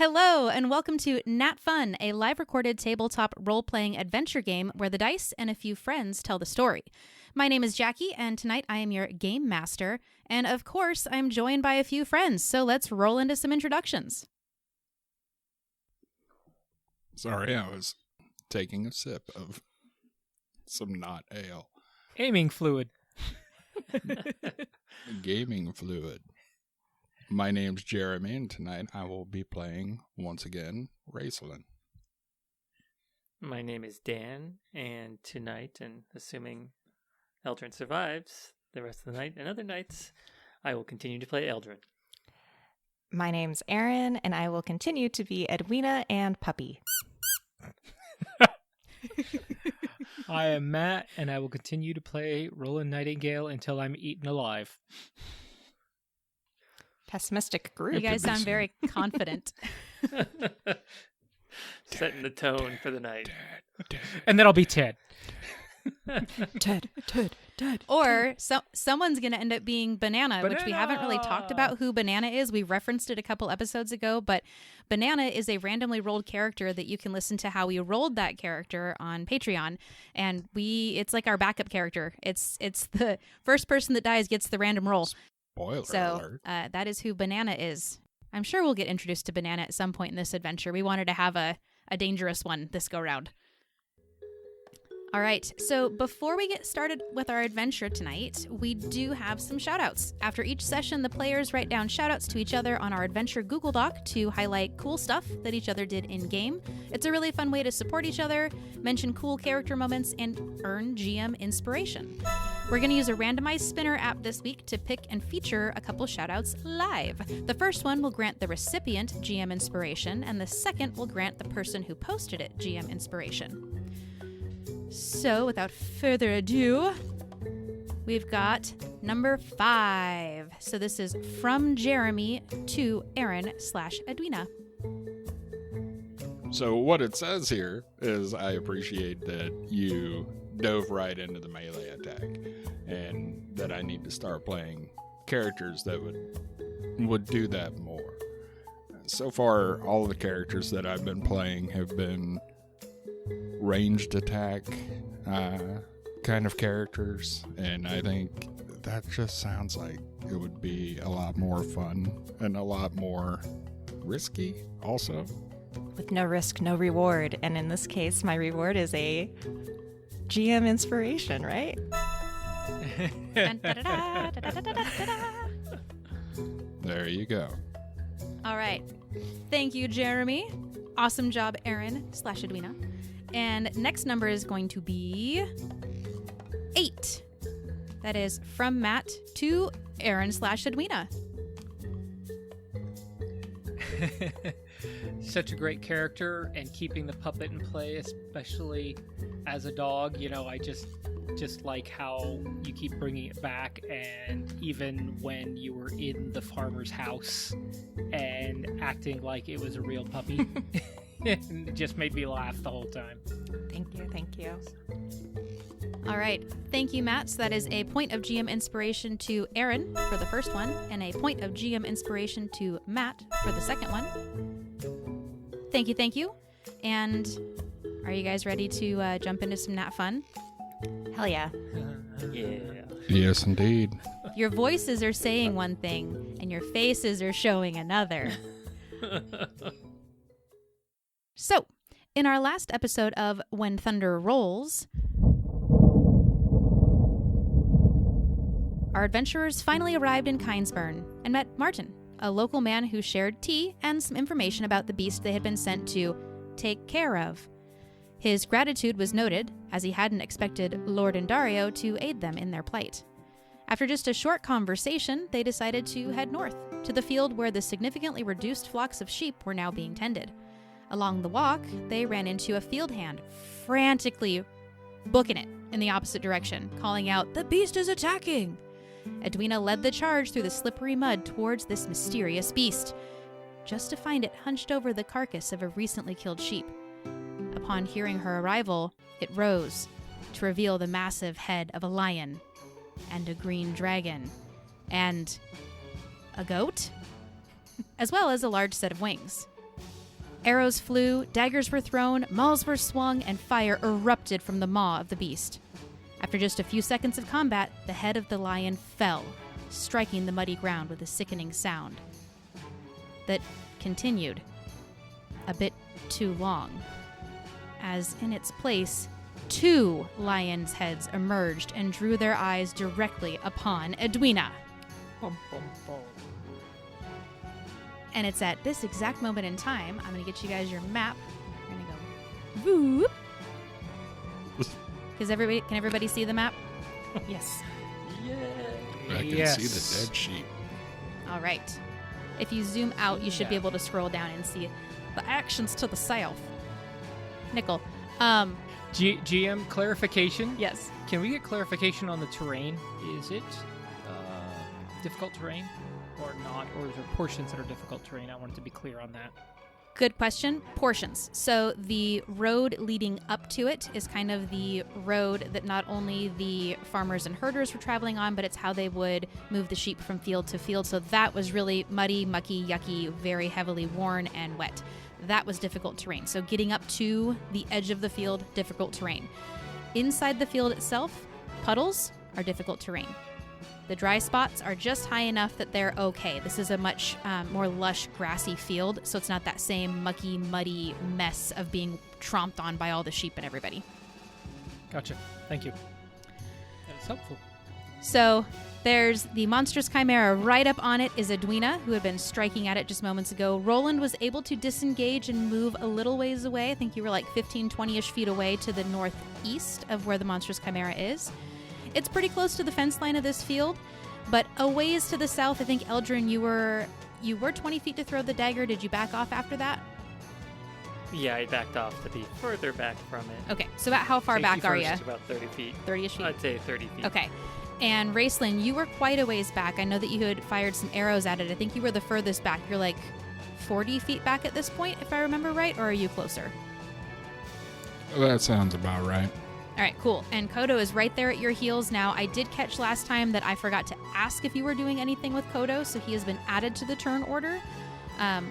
Hello, and welcome to NatFun, a live-recorded tabletop role-playing adventure game where the dice and a few friends tell the story. My name is Jackie, and tonight I am your game master, and of course, I'm joined by a few friends, so let's roll into some introductions. Sorry, I was taking a sip of some not ale. Aiming fluid. Gaming fluid. My name's Jeremy, and tonight I will be playing, once again, Raceland. My name is Dan, and tonight, and assuming Eldrin survives the rest of the night and other nights, I will continue to play Eldrin. My name's Erin, and I will continue to be Edwina and Puppy. I am Matt, and I will continue to play Roland Nightingale until I'm eaten alive. Pessimistic group. You guys sound very confident. Setting the tone for the night. And then I'll be Ted. Ted. Or someone's going to end up being Banana, which we haven't really talked about who Banana is. We referenced it a couple episodes ago, but Banana is a randomly rolled character that you can listen to how we rolled that character on Patreon. And it's like our backup character. It's the first person that dies gets the random roll. Spoiler alert. That is who Banana is. I'm sure we'll get introduced to Banana at some point in this adventure. We wanted to have a dangerous one this go-round. All right, so before we get started with our adventure tonight, we do have some shoutouts. After each session, the players write down shoutouts to each other on our adventure Google Doc to highlight cool stuff that each other did in-game. It's a really fun way to support each other, mention cool character moments, and earn GM inspiration. We're going to use a randomized spinner app this week to pick and feature a couple shoutouts live. The first one will grant the recipient GM inspiration, and the second will grant the person who posted it GM inspiration. So, without further ado, we've got number 5. So this is from Jeremy to Aaron/Edwina. So what it says here is I appreciate that you dove right into the melee attack, and that I need to start playing characters that would do that more. So far, all of the characters that I've been playing have been ranged attack kind of characters, and I think that just sounds like it would be a lot more fun and a lot more risky also. With no risk, no reward. And in this case, my reward is a GM inspiration, right? There you go. All right. Thank you, Jeremy. Awesome job, Aaron/Edwina. And next number is going to be 8. That is from Matt to Aaron/Edwina. Such a great character, and keeping the puppet in play, especially as a dog. You know, I just like how you keep bringing it back, and even when you were in the farmer's house and acting like it was a real puppy. It just made me laugh the whole time. Thank you. All right. Thank you, Matt. So that is a point of GM inspiration to Aaron for the first one, and a point of GM inspiration to Matt for the second one. Thank you. And are you guys ready to jump into some Nat Fun? Hell yeah. Yeah. Yes, indeed. Your voices are saying one thing, and your faces are showing another. So, in our last episode of When Thunder Rolls, our adventurers finally arrived in Kynesburn and met Martin, a local man who shared tea and some information about the beast they had been sent to take care of. His gratitude was noted, as he hadn't expected Lord Indario to aid them in their plight. After just a short conversation, they decided to head north, to the field where the significantly reduced flocks of sheep were now being tended. Along the walk, they ran into a field hand, frantically booking it in the opposite direction, calling out, "The beast is attacking!" Edwina led the charge through the slippery mud towards this mysterious beast, just to find it hunched over the carcass of a recently killed sheep. Upon hearing her arrival, it rose to reveal the massive head of a lion and a green dragon and a goat, as well as a large set of wings. Arrows flew, daggers were thrown, mauls were swung, and fire erupted from the maw of the beast. After just a few seconds of combat, the head of the lion fell, striking the muddy ground with a sickening sound that continued a bit too long, as in its place, 2 lions' heads emerged and drew their eyes directly upon Edwina. Bum, bum, bum. And it's at this exact moment in time, I'm going to get you guys your map. We're going to go, whoop. Can everybody see the map? Yes. I can Yes. see the dead sheep. All right. If you zoom out, you should be able to scroll down and see the actions to the south. Nickel. GM clarification. Yes. Can we get clarification on the terrain? Is it difficult terrain or not? Or is there portions that are difficult terrain? I wanted to be clear on that. Good question. Portions. So the road leading up to it is kind of the road that not only the farmers and herders were traveling on, but it's how they would move the sheep from field to field. So that was really muddy, mucky, yucky, very heavily worn and wet. That was difficult terrain. So getting up to the edge of the field, difficult terrain. Inside the field itself, puddles are difficult terrain. The dry spots are just high enough that they're okay. This is a much more lush, grassy field, so it's not that same mucky, muddy mess of being tromped on by all the sheep and everybody. Gotcha. Thank you. That is helpful. So there's the monstrous chimera. Right up on it is Edwina, who had been striking at it just moments ago. Roland was able to disengage and move a little ways away. I think you were like 15, 20-ish feet away to the northeast of where the monstrous chimera is. It's pretty close to the fence line of this field, but a ways to the south, I think, Eldrin, you were 20 feet to throw the dagger. Did you back off after that? Yeah, I backed off to be further back from it. Okay, so about how far Safety back are first you? is about 30 feet. 30-ish feet? I'd say 30 feet. Okay. And Raceland, you were quite a ways back. I know that you had fired some arrows at it. I think you were the furthest back. You're like 40 feet back at this point, if I remember right, or are you closer? That sounds about right. All right, cool. And Kodo is right there at your heels now. I did catch last time that I forgot to ask if you were doing anything with Kodo, so he has been added to the turn order.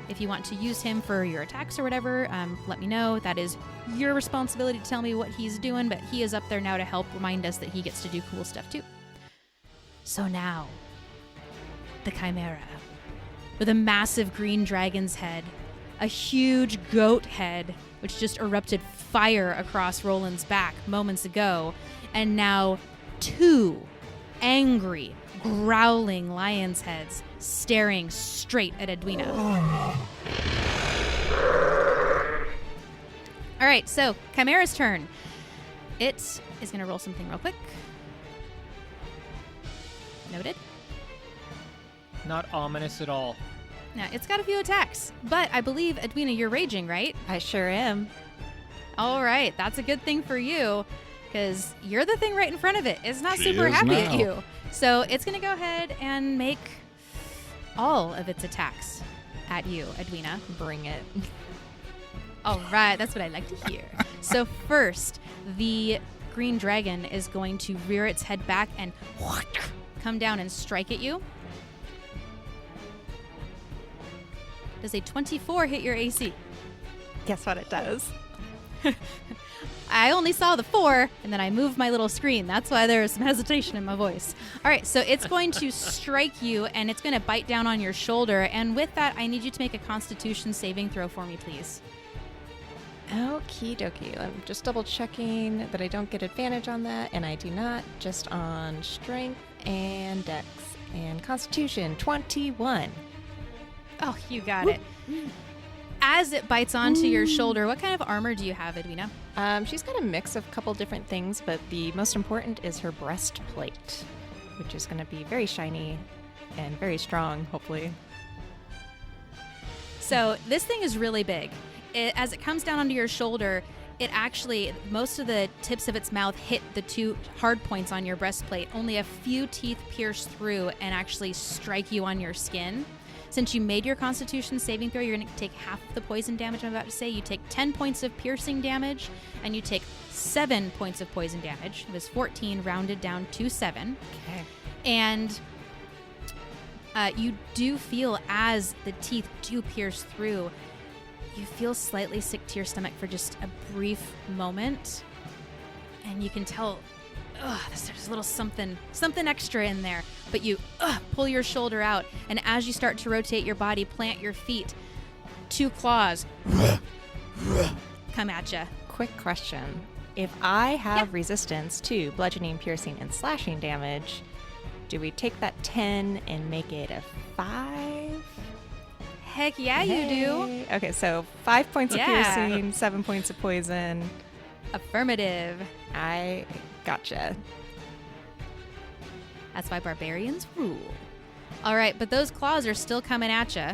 If you want to use him for your attacks or whatever, let me know. That is your responsibility to tell me what he's doing, but he is up there now to help remind us that he gets to do cool stuff too. So now, the Chimera, with a massive green dragon's head, a huge goat head, which just erupted fire across Roland's back moments ago, and now 2 angry, growling lion's heads staring straight at Edwina. All right, so Chimera's turn. It is going to roll something real quick. Noted. Not ominous at all. Now, it's got a few attacks, but I believe, Edwina, you're raging, right? I sure am. All right, that's a good thing for you, because you're the thing right in front of it. It's not She super is happy at now. you. So it's going to go ahead and make all of its attacks at you, Edwina. Bring it. All right, that's what I like to hear. So first, the green dragon is going to rear its head back and come down and strike at you. Does a 24 hit your AC? Guess what it does? I only saw the 4, and then I moved my little screen. That's why there was some hesitation in my voice. All right, so it's going to strike you, and it's going to bite down on your shoulder. And with that, I need you to make a Constitution saving throw for me, please. Okie dokie. I'm just double checking that I don't get advantage on that, and I do not. Just on strength and dex and Constitution 21. Oh, you got it. As it bites onto your shoulder, what kind of armor do you have, Edwina? She's got a mix of a couple different things, but the most important is her breastplate, which is going to be very shiny and very strong, hopefully. So this thing is really big. As it comes down onto your shoulder, it actually, most of the tips of its mouth hit the 2 hard points on your breastplate. Only a few teeth pierce through and actually strike you on your skin. Since you made your Constitution saving throw, you're going to take half of the poison damage I'm about to say. You take 10 points of piercing damage, and you take 7 points of poison damage. It was 14, rounded down to 7. Okay. And you do feel, as the teeth do pierce through, you feel slightly sick to your stomach for just a brief moment. And you can tell, there's a little something extra in there. But you pull your shoulder out, and as you start to rotate your body, plant your feet, 2 claws come at you. Quick question. If I have resistance to bludgeoning, piercing, and slashing damage, do we take that 10 and make it a 5? Heck yeah, you do. Okay, so 5 points of Yeah. piercing, 7 points of poison. Affirmative. I gotcha. That's why barbarians rule. All right, but those claws are still coming at you.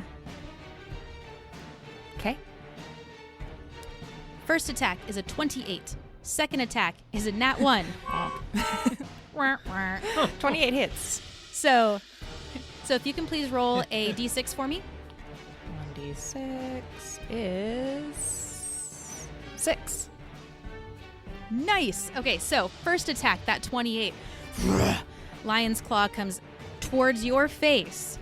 Okay. First attack is a 28. Second attack is a nat 1. Wah, wah. 28 hits. So if you can please roll a d6 for me. 1d6 is 6. Nice. Okay, so first attack, that 28. Lion's claw comes towards your face.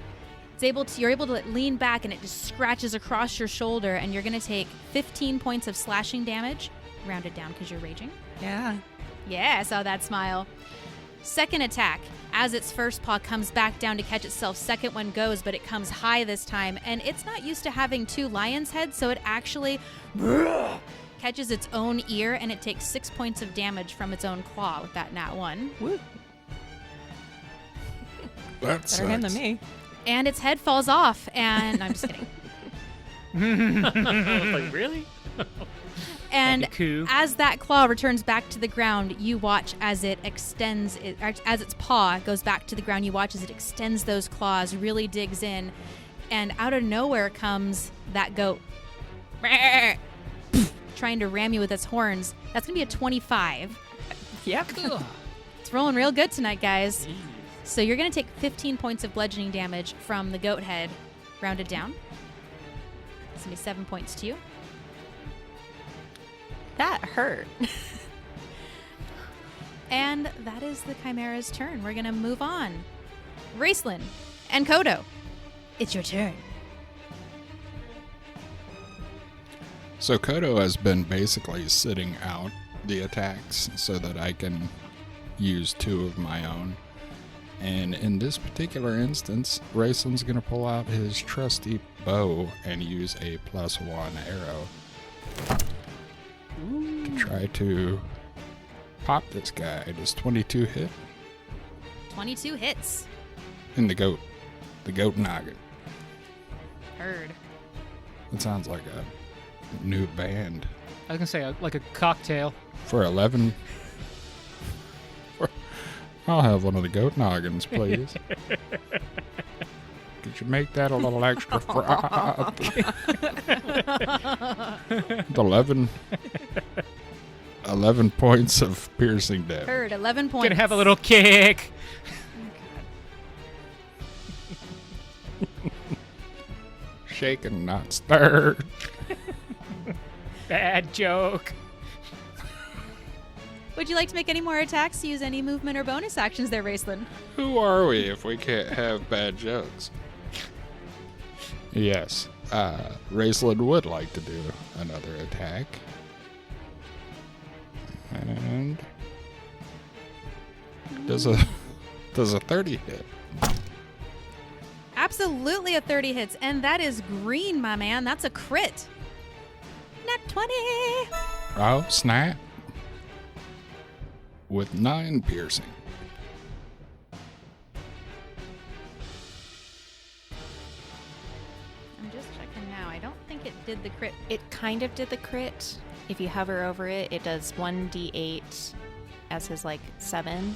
You're able to lean back, and it just scratches across your shoulder, and you're going to take 15 points of slashing damage, rounded down because you're raging. Yeah. Yeah, I saw that smile. Second attack, as its first paw comes back down to catch itself, second one goes, but it comes high this time, and it's not used to having 2 lion's heads, so it actually catches its own ear, and it takes 6 points of damage from its own claw with that nat 1. Woo. That Better him than sucks. me. And its head falls off, and I'm just kidding. I was like, really? And Coup. as that claw returns back to the ground, you watch as it extends, as its paw goes back to the ground, you watch as it extends those claws, really digs in, and out of nowhere comes that goat. Trying to ram you with its horns. That's going to be a 25. Yep. It's rolling real good tonight, guys. So you're going to take 15 points of bludgeoning damage from the goat head, rounded down. It's going to be 7 points to you. That hurt. And that is the Chimera's turn. We're going to move on. Raceland and Kodo, it's your turn. So Kodo has been basically sitting out the attacks so that I can use 2 of my own. And in this particular instance, Raceland's going to pull out his trusty bow and use a +1 arrow to try to pop this guy. Does 22 hit? 22 hits. And the goat noggin. Heard. That sounds like a new band. I was gonna say like a cocktail. For 11. I'll have one of the goat noggins, please. Could you make that a little extra fried? 11 points of piercing damage. Heard. 11 points. Gonna have a little kick. Shaken, not stirred. Bad joke. Would you like to make any more attacks? Use any movement or bonus actions there, Raceland? Who are we if we can't have bad jokes? Yes, Raceland would like to do another attack. And does a 30 hit? Absolutely a 30 hits, and that is green, my man. That's a crit. Nat 20. Oh, snap. With 9 piercing. I'm just checking now. I don't think it did the crit. It kind of did the crit. If you hover over it, it does 1d8 as his 7,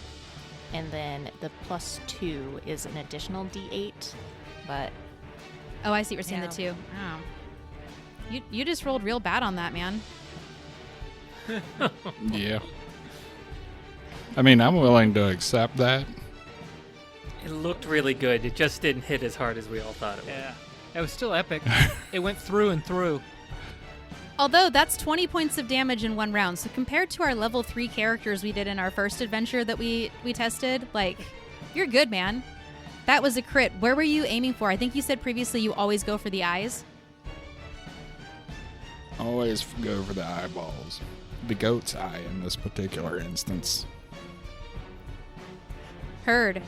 and then the +2 is an additional d8. But Oh, I see what you're saying, Yeah. the 2. Oh. You just rolled real bad on that, man. Yeah. I mean, I'm willing to accept that. It looked really good. It just didn't hit as hard as we all thought it would. Yeah. It was still epic. It went through and through. Although that's 20 points of damage in one round. So compared to our level 3 characters we did in our first adventure that we tested, you're good, man. That was a crit. Where were you aiming for? I think you said previously you always go for the eyes. Always go for the eyeballs. The goat's eye in this particular instance. Heard.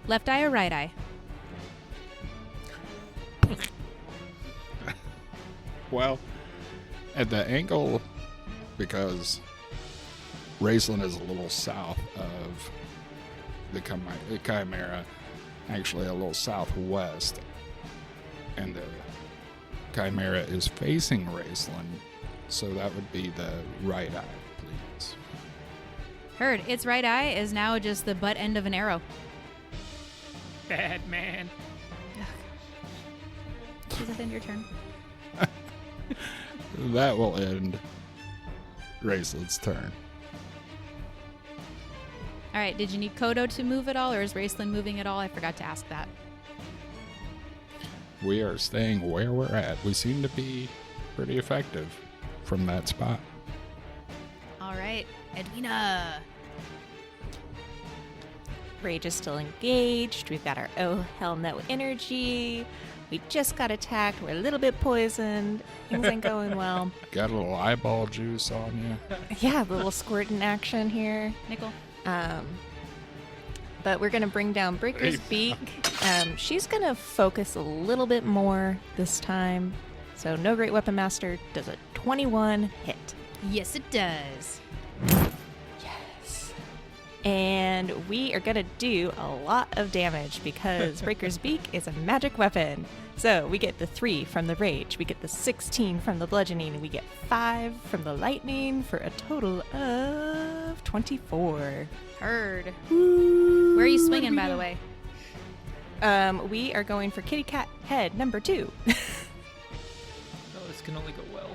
Left eye or right eye? Well, at the angle, because Raceland is a little south of the Chimera, actually a little southwest, and the Chimera is facing Raceland, so that would be the right eye, please. Heard. Its right eye is now just the butt end of an arrow. Bad man. Does it end your turn? That will end Raceland's turn. All right. Did you need Kodo to move at all, or is Raceland moving at all? I forgot to ask that. We are staying where we're at. We seem to be pretty effective from that spot. All right. Edwina. Rage is still engaged. We've got our oh hell no energy. We just got attacked. We're a little bit poisoned. Things ain't going well. Got a little eyeball juice on you. Yeah, the little squirt in action here. Nickel. But we're going to bring down Breaker's Beak. She's going to focus a little bit more this time. So no Great Weapon Master does a 21 hit. Yes, it does. Yes. And we are going to do a lot of damage because Breaker's Beak is a magic weapon. So we get the 3 from the Rage, we get the 16 from the Bludgeoning, and we get 5 from the Lightning for a total of 24. Heard. Where are you swinging, by the way? We are going for Kitty Cat Head number 2. Oh, this can only go well.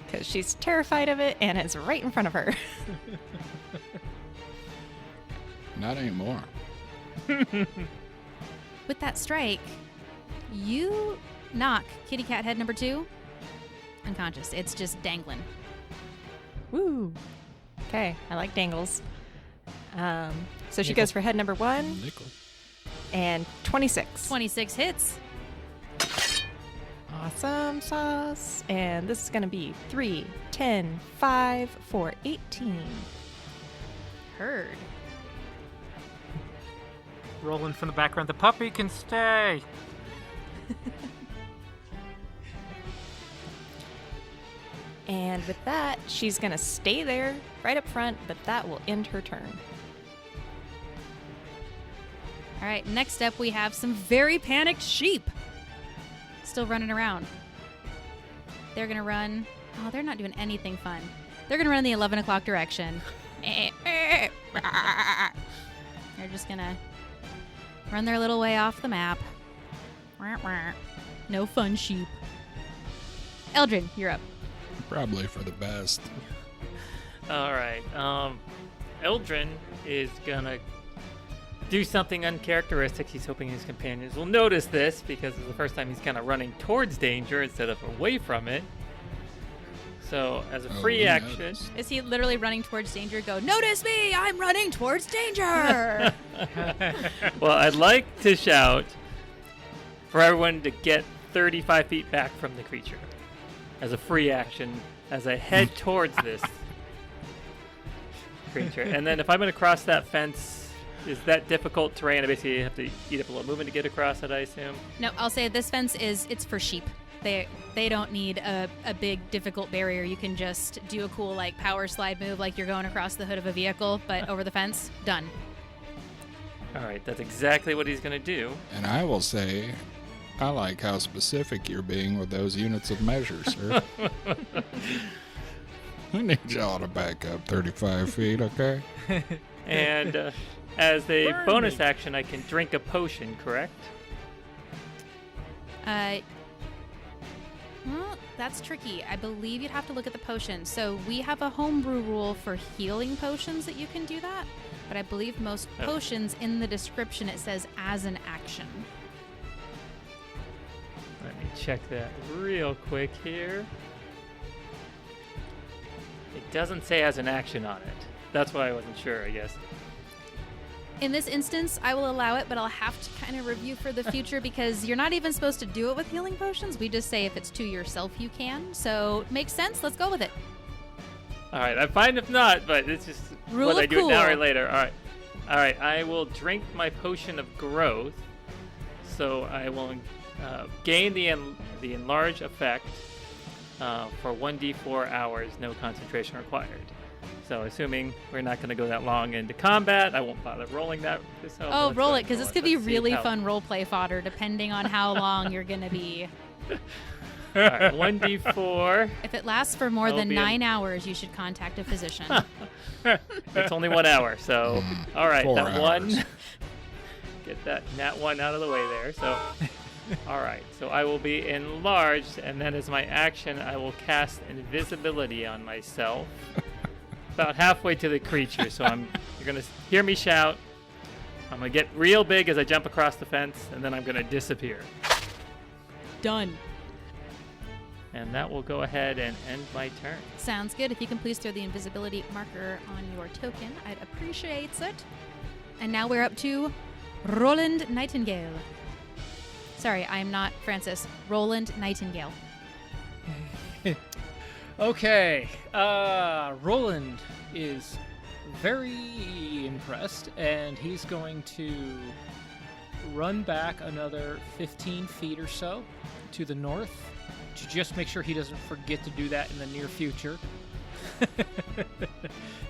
Because she's terrified of it and it's right in front of her. Not anymore. With that strike, you knock Kitty Cat Head number 2 unconscious. It's just dangling. Woo. Okay, I like dangles. So she goes for head number 1 Nickel. and 26. 26 hits. Awesome sauce. And this is going to be 3, 10, 5 for 18. Heard. Rolling from the background. The puppy can stay. And with that, she's going to stay there right up front, but that will end her turn. All right, next up we have some very panicked sheep. Still running around. They're going to run. Oh, they're not doing anything fun. They're going to run in the 11 o'clock direction. They're just going to run their little way off the map. No fun, sheep. Eldrin, you're up. Probably for the best. All right. Eldrin is gonna do something uncharacteristic. He's hoping his companions will notice this because it's the first time he's kind of running towards danger instead of away from it. So, as a free we action, noticed. Is he literally running towards danger? Go, notice me! I'm running towards danger! well, I'd like to shout for everyone to get 35 feet back from the creature as a free action as I head towards this creature. And then if I'm going to cross that fence, is that difficult terrain? I basically have to eat up a little movement to get across it, I assume. No, I'll say this fence it's for sheep. They don't need a big, difficult barrier. You can just do a cool, like, power slide move like you're going across the hood of a vehicle, but over the fence. Done. All right, that's exactly what he's going to do. And I will say, I like how specific you're being with those units of measure, sir. I need y'all to back up 35 feet, okay? And as a bonus action, I can drink a potion, correct? Well, that's tricky. I believe you'd have to look at the potion. So we have a homebrew rule for healing potions that you can do that, but I believe most potions in the description it says as an action. Let me check that real quick here. It doesn't say as an action on it. That's why I wasn't sure, I guess. In this instance, I will allow it, but I'll have to kind of review for the future because you're not even supposed to do it with healing potions. We just say if it's to yourself, you can. So, makes sense. Let's go with it. All right, I'm fine if not, but it's just Rule whether of I do it now or cool. later. All right. I will drink my potion of growth, so I will gain the enlarge effect for 1d4 hours, no concentration required. So, assuming we're not going to go that long into combat, I won't bother rolling that. Oh, let's roll go it, because roll this could be Let's see really how- fun roleplay fodder, depending on how long you're going to be. All right, 1d4. If it lasts for more That'll than be 9 hours, you should contact a physician. It's only 1 hour, so all right, 4 that hours. one. Get that nat 1 out of the way there. So, all right, so I will be enlarged, and then as my action, I will cast invisibility on myself, about halfway to the creature. So you're gonna hear me shout. I'm gonna get real big as I jump across the fence, and then I'm gonna disappear. Done. And that will go ahead and end my turn. Sounds good. If you can please throw the invisibility marker on your token, I'd appreciate it. And now we're up to Roland Nightingale. Sorry, I am not Francis. Roland Nightingale. Okay, Roland is very impressed, and he's going to run back another 15 feet or so to the north to just make sure he doesn't forget to do that in the near future.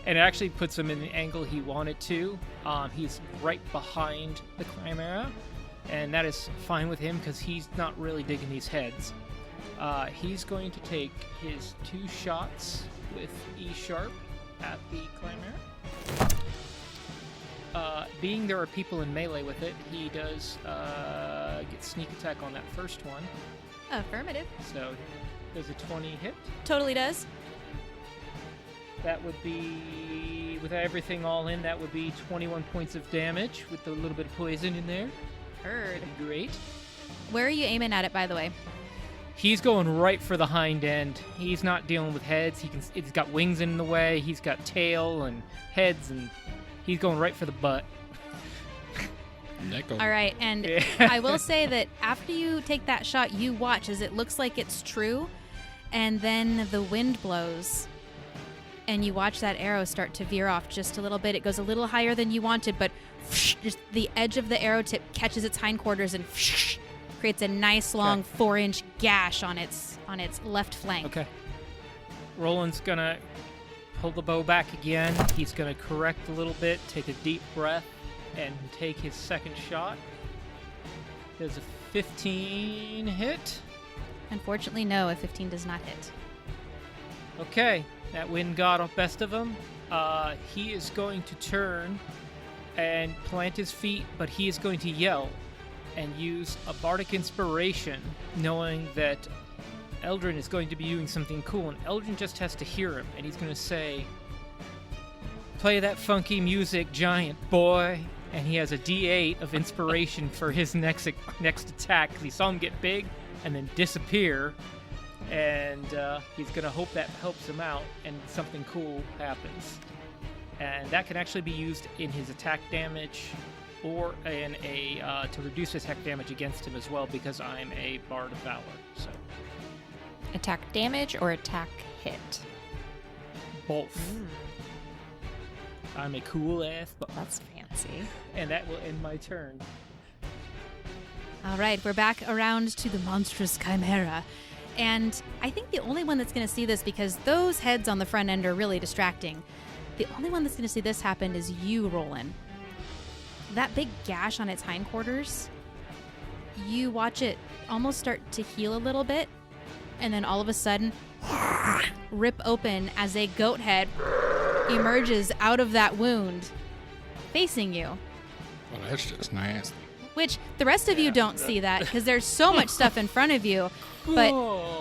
And it actually puts him in the angle he wanted to. He's right behind the Chimera, and that is fine with him because he's not really digging these heads. He's going to take his 2 shots with E sharp at the Chimera. Being there are people in melee with it, he does get sneak attack on that first one. Affirmative. So does a 20 hit? Totally does. That would be, with everything all in, that would be 21 points of damage with a little bit of poison in there. Heard. Great. Where are you aiming at it, by the way? He's going right for the hind end. He's not dealing with heads. He's got wings in the way. He's got tail and heads, and he's going right for the butt. Nickel. All right, and I will say that after you take that shot, you watch as it looks like it's true, and then the wind blows, and you watch that arrow start to veer off just a little bit. It goes a little higher than you wanted, but just the edge of the arrow tip catches its hindquarters and creates a nice long 4-inch gash on its left flank. Okay. Roland's gonna pull the bow back again. He's gonna correct a little bit, take a deep breath, and take his second shot. Does a 15 hit? Unfortunately, no, a 15 does not hit. Okay, that wind got off best of him. He is going to turn and plant his feet, but he is going to yell and use a bardic inspiration, knowing that Eldrin is going to be doing something cool, and Eldrin just has to hear him, and he's going to say, "Play that funky music, giant boy." And he has a D8 of inspiration for his next attack, because he saw him get big and then disappear, and he's going to hope that helps him out and something cool happens. And that can actually be used in his attack damage or in to reduce his attack damage against him as well, because I'm a Bard of Valor. So Attack damage or attack hit? both. I'm a cool ass bard. That's fancy. And that will end my turn. All right, we're back around to the monstrous chimera. And I think the only one that's going to see this, because those heads on the front end are really distracting, the only one that's going to see this happen is you, Roland. That big gash on its hindquarters, you watch it almost start to heal a little bit, and then all of a sudden, rip open as a goat head emerges out of that wound, facing you. Well, that's just nasty. Which the rest of you don't see that because there's so much stuff in front of you. But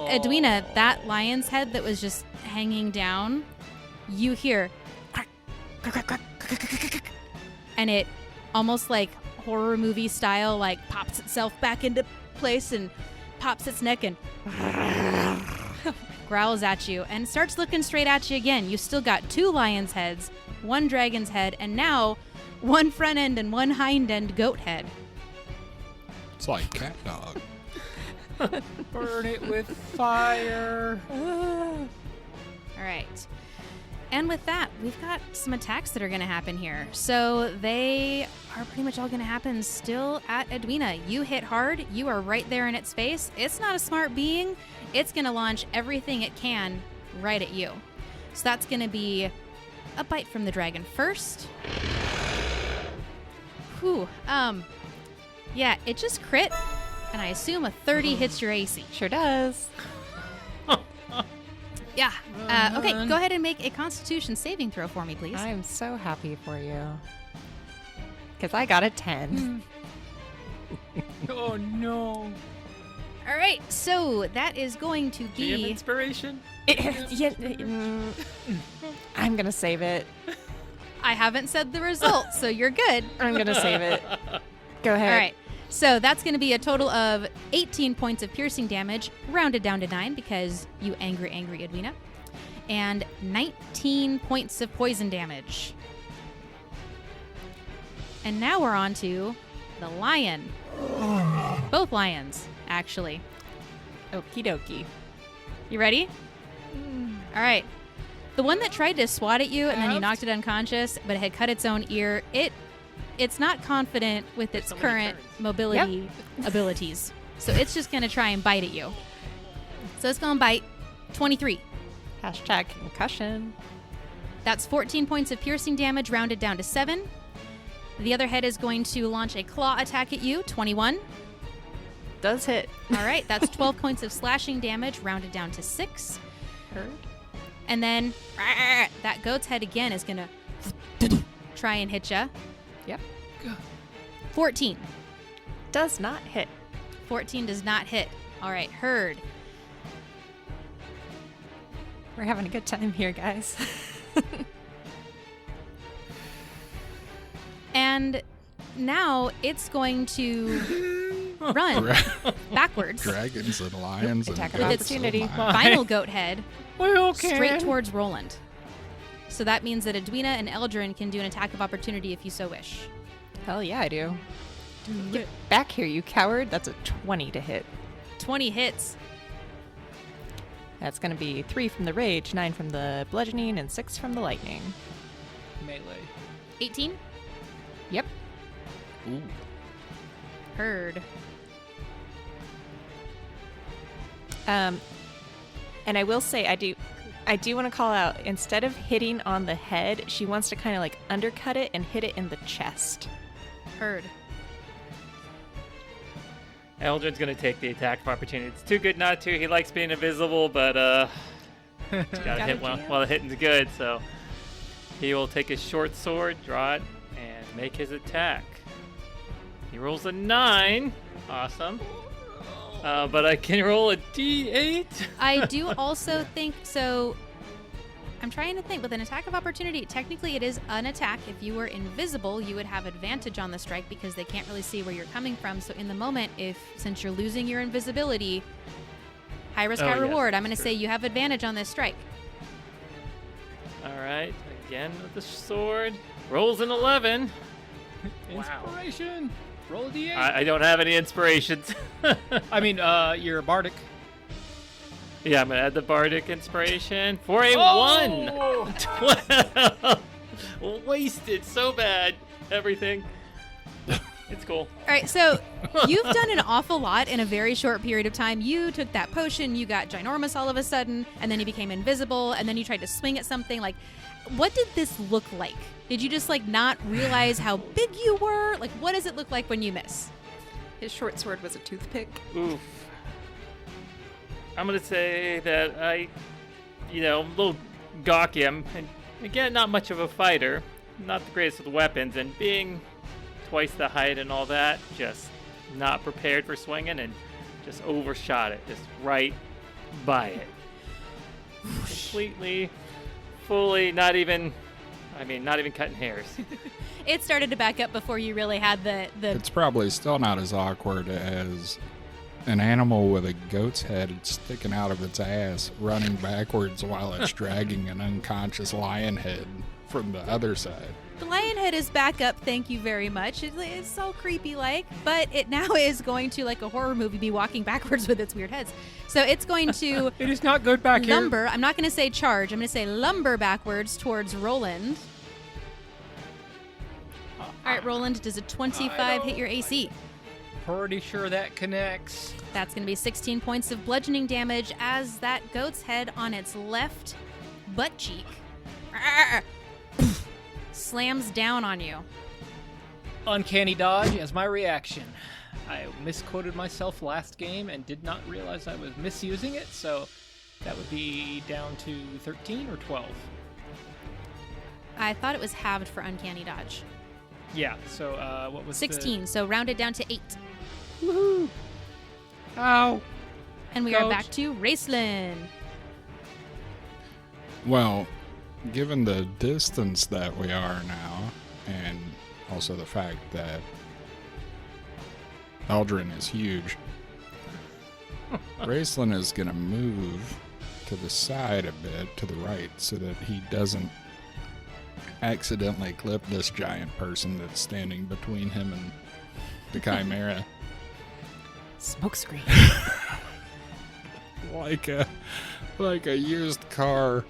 Edwina, that lion's head that was just hanging down, you hear crack, crack, crack, crack, crack, crack, crack, and it almost like horror movie style, like pops itself back into place and pops its neck and growls at you and starts looking straight at you again. You still got 2 lion's heads, 1 dragon's head, and now one front end and one hind end goat head. It's like cat dog. Burn it with fire. All right. And with that, we've got some attacks that are going to happen here. So they are pretty much all going to happen still at Edwina. You hit hard. You are right there in its face. It's not a smart being. It's going to launch everything it can right at you. So that's going to be a bite from the dragon first. Whew. Yeah, it just crit. And I assume a 30 hits your AC. Sure does. Yeah. Okay, go ahead and make a Constitution saving throw for me, please. I'm so happy for you. Because I got a 10. Oh no. All right, so that is going to Do you have be... inspiration? I'm going to save it. I haven't said the result, so you're good. I'm going to save it. Go All ahead. right, so that's going to be a total of 18 points of piercing damage, rounded down to 9 because you angry Edwina, and 19 points of poison damage. And now we're on to the lion. Both lions, actually. Okie dokie. You ready? All right. The one that tried to swat at you and then you knocked it unconscious, but it had cut its own ear, it's not confident with its so many current turns. mobility abilities. So it's just going to try and bite at you. So it's going to bite 23. Hashtag concussion. That's 14 points of piercing damage, rounded down to 7. The other head is going to launch a claw attack at you, 21. Does hit. All right, that's 12 points of slashing damage, rounded down to 6. Heard. And then that goat's head again is going to try and hit you. Yep. 14. Does not hit. 14 does not hit. All right, herd. We're having a good time here, guys. And now it's going to run backwards Dragons and lions and Attack of with its opportunity. final goat head Well, okay. straight towards Roland. So that means that Edwina and Eldrin can do an attack of opportunity if you so wish. Hell yeah, I do. Get back here, you coward. That's a 20 to hit. 20 hits. That's going to be 3 from the rage, 9 from the bludgeoning, and 6 from the lightning. Melee. 18. Yep. Ooh. Herd. And I will say, I do want to call out, instead of hitting on the head, she wants to kind of like undercut it and hit it in the chest. Herd. Eldrin's gonna take the attack of opportunity. It's too good not to. He likes being invisible, but gotta hit while the hitting's good. So he will take his short sword, draw it, and make his attack. He rolls a 9. Awesome. But I can roll a D8. I do also think so. I'm trying to think. With an attack of opportunity, technically it is an attack. If you were invisible, you would have advantage on the strike because they can't really see where you're coming from. So in the moment, since you're losing your invisibility, high risk, high yes, reward, I'm going to true. say you have advantage on this strike. All right. Again with the sword. Rolls an 11. Inspiration. Roll a d8. I don't have any inspirations. I mean, you're a bardic. Yeah, I'm gonna add the bardic inspiration for a Oh! 1. 12. Wasted so bad. Everything. It's cool. All right, so you've done an awful lot in a very short period of time. You took that potion, you got ginormous all of a sudden, and then you became invisible, and then you tried to swing at something. Like, what did this look like? Did you just, like, not realize how big you were? Like, what does it look like when you miss? His short sword was a toothpick. Oof. I'm gonna say that I'm a little gawky. I'm, again, not much of a fighter. Not the greatest with weapons, and being twice the height and all that, just not prepared for swinging and just overshot it, just right by it. Completely, fully, not even cutting hairs. It started to back up before you really had the It's probably still not as awkward as an animal with a goat's head sticking out of its ass running backwards while it's dragging an unconscious lion head from the other side. The lion head is back up, thank you very much. It's all creepy-like, but it now is going to, like a horror movie, be walking backwards with its weird heads. So it's going to It is not good back here. lumber. I'm not going to say charge. I'm going to say lumber backwards towards Roland. All right, Roland, does a 25 hit your AC? Pretty sure that connects. That's going to be 16 points of bludgeoning damage as that goat's head on its left butt cheek slams down on you. Uncanny dodge as my reaction. I misquoted myself last game and did not realize I was misusing it, so that would be down to 13 or 12. I thought it was halved for uncanny dodge. Yeah, so what was 16, so rounded down to 8. Woohoo! Ow! And we are Coach. back to Raceland. Well, given the distance that we are now, and also the fact that Eldrin is huge, Raceland is going to move to the side a bit, to the right, so that he doesn't accidentally clip this giant person that's standing between him and the Chimera. Smokescreen. like a used car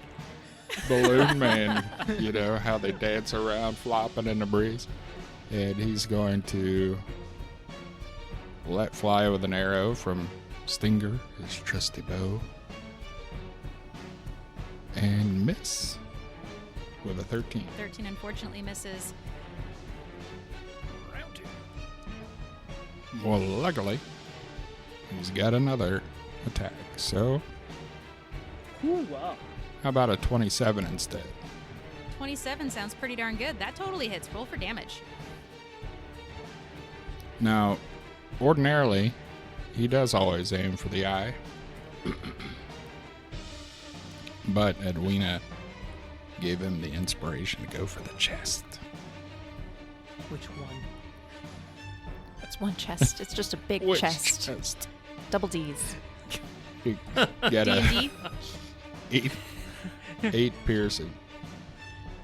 balloon man, you know, how they dance around flopping in the breeze. And he's going to let fly with an arrow from Stinger, his trusty bow, and miss with a 13. 13 unfortunately misses. Well, luckily, he's got another attack. So, Ooh, wow. how about a 27 instead? 27 sounds pretty darn good. That totally hits. Roll for damage. Now, ordinarily, he does always aim for the eye. But Edwina gave him the inspiration to go for the chest. Which one? That's one chest. It's just a big Which chest. Double D's. You get a D&D. eight piercing.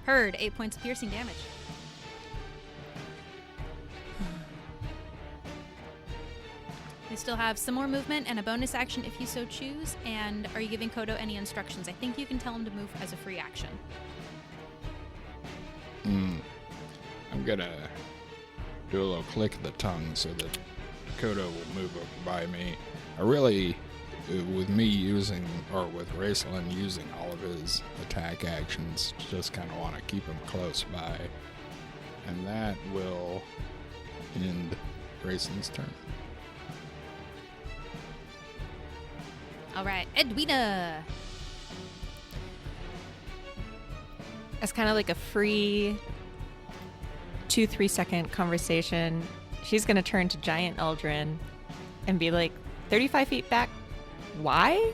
Heard. 8 points of piercing damage. You still have some more movement and a bonus action if you so choose. And are you giving Kodo any instructions? I think you can tell him to move as a free action. I'm gonna do a little click of the tongue so that Kodo will move up by me. I really, with me using, or with Raceland using all of his attack actions, just kind of want to keep him close by. And that will end Raceland's turn. All right, Edwina. As kind of like a free 2-3 second conversation, she's going to turn to Giant Eldrin and be like, 35 feet back, why?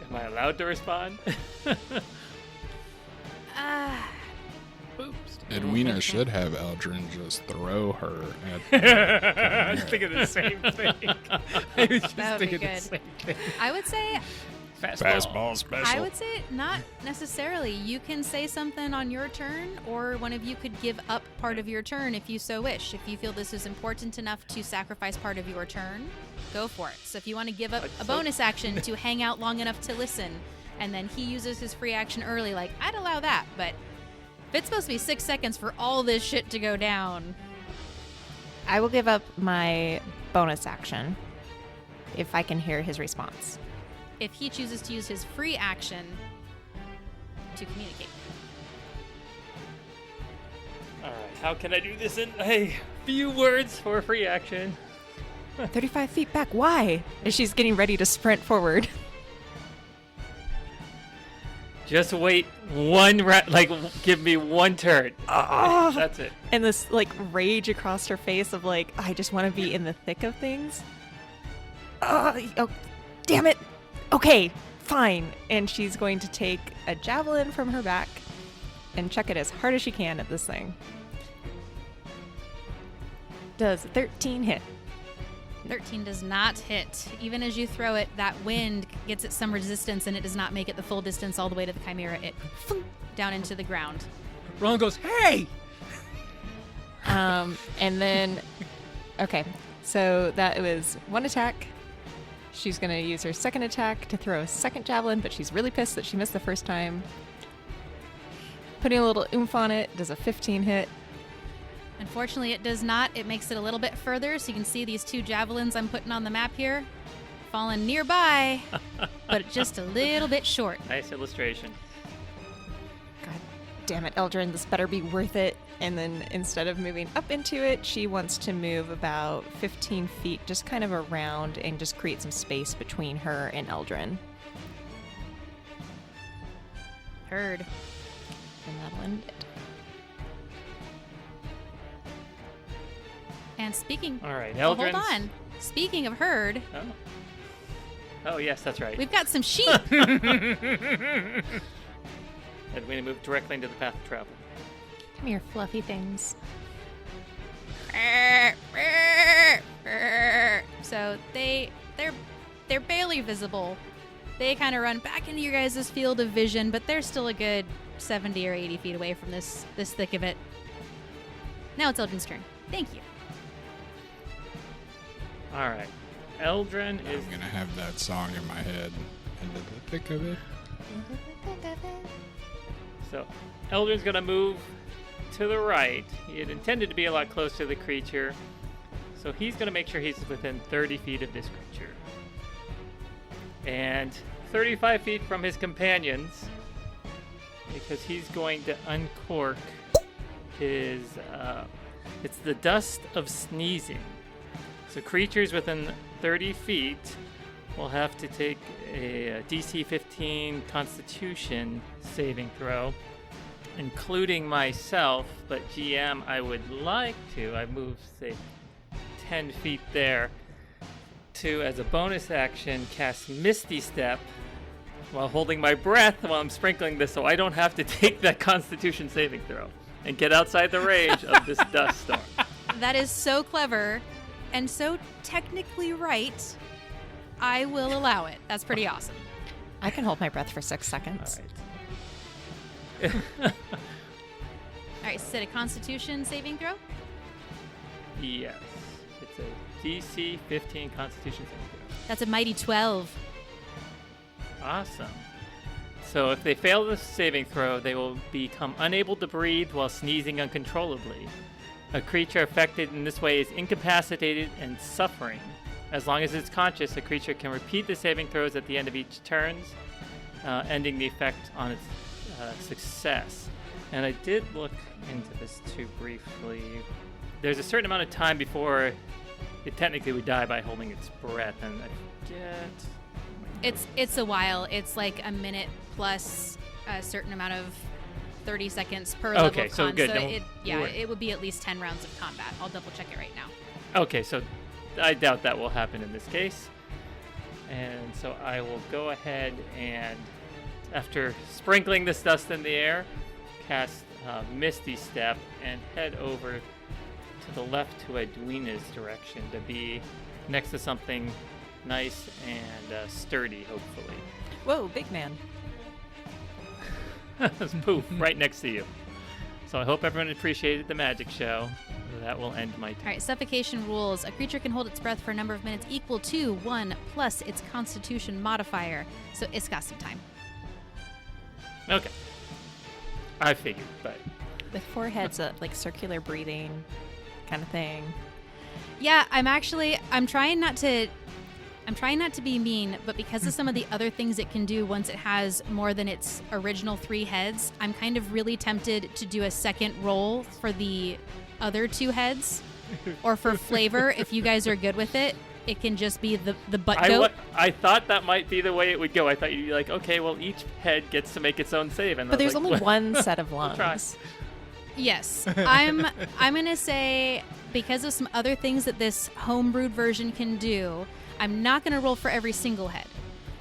Am I allowed to respond? Oops. Edwina should have Eldrin just throw her at I was thinking the same thing. I was just That would be thinking the good. same thing. I would say fastball special. I would say not necessarily. You can say something on your turn, or one of you could give up part of your turn if you so wish. If you feel this is important enough to sacrifice part of your turn, go for it. So if you want to give up a bonus action to hang out long enough to listen, and then he uses his free action early, like, I'd allow that. But if it's supposed to be 6 seconds for all this shit to go down, I will give up my bonus action if I can hear his response. if he chooses to use his free action to communicate. All right, how can I do this in a few words for a free action? 35 feet back, why? As she's getting ready to sprint forward. Just wait give me one turn. That's it. And this, rage across her face of, I just want to be in the thick of things. Oh, damn it. Okay, fine. And she's going to take a javelin from her back and chuck it as hard as she can at this thing. Does 13 hit? 13 does not hit. Even as you throw it, that wind gets it some resistance, and it does not make it the full distance all the way to the Chimera. It down into the ground. Roland goes, "Hey!" And then, okay, so that was one attack. She's going to use her second attack to throw a second javelin, but she's really pissed that she missed the first time. Putting a little oomph on it, does a 15 hit. Unfortunately, it does not. It makes it a little bit further, so you can see these 2 javelins I'm putting on the map here falling nearby, but just a little bit short. Nice illustration. God damn it, Eldrin, this better be worth it. And then instead of moving up into it, she wants to move about 15 feet, just kind of around and just create some space between her and Eldrin. Heard. And that'll end it. And speaking... All right, Oh, hold Eldrin's- on. Speaking of herd, Oh, yes, that's right. we've got some sheep. And we move directly into the path of travel. Come here, fluffy things. So they're barely visible. They kind of run back into your guys' field of vision, but they're still a good 70 or 80 feet away from this thick of it. Now it's Eldrin's turn. Thank you. All right. Eldrin is... I'm gonna have that song in my head. Into the thick of it. So, Eldrin's going to move to the right. He had intended to be a lot closer to the creature. So he's going to make sure he's within 30 feet of this creature. And 35 feet from his companions, because he's going to uncork his... it's the dust of sneezing. So creatures within 30 feet will have to take a DC 15 Constitution saving throw, including myself, but GM, I would like to, I moved, say, 10 feet there, to, as a bonus action, cast Misty Step while holding my breath while I'm sprinkling this, so I don't have to take that Constitution saving throw and get outside the range of this dust storm. That is so clever and so technically right. I will allow it. That's pretty awesome. I can hold my breath for 6 seconds. All right. All right, so a Constitution saving throw. Yes. It's a DC 15 Constitution saving throw. That's a mighty 12. Awesome. So if they fail the saving throw, they will become unable to breathe while sneezing uncontrollably. A creature affected in this way is incapacitated and suffering. As long as it's conscious, the creature can repeat the saving throws at the end of each turn, ending the effect on its success. And I did look into this too briefly. There's a certain amount of time before it technically would die by holding its breath, and I forget. It's a while. It's like a minute plus a certain amount of 30 seconds per level Okay, of so con. good. So Then it would be at least 10 rounds of combat. I'll double check it right now. Okay, so I doubt that will happen in this case. And so I will go ahead and, after sprinkling this dust in the air, cast Misty Step and head over to the left to Edwina's direction to be next to something nice and sturdy, hopefully. Whoa, big man. Poof, right next to you. So I hope everyone appreciated the magic show. That will end my turn. All right, suffocation rules. A creature can hold its breath for a number of minutes equal to 1 plus its Constitution modifier. So it's got some time. Okay. I figured, but... With 4 heads, like circular breathing kind of thing. Yeah, I'm trying not to be mean, but because of some of the other things it can do once it has more than its original 3 heads, I'm kind of really tempted to do a second roll for the other 2 heads. Or for flavor, if you guys are good with it, it can just be the butt goat. I thought that might be the way it would go. I thought you'd be like, okay, well, each head gets to make its own save. And But there's like, only one set of We'll try. lungs. Yes. I'm going to say, because of some other things that this homebrewed version can do, I'm not going to roll for every single head.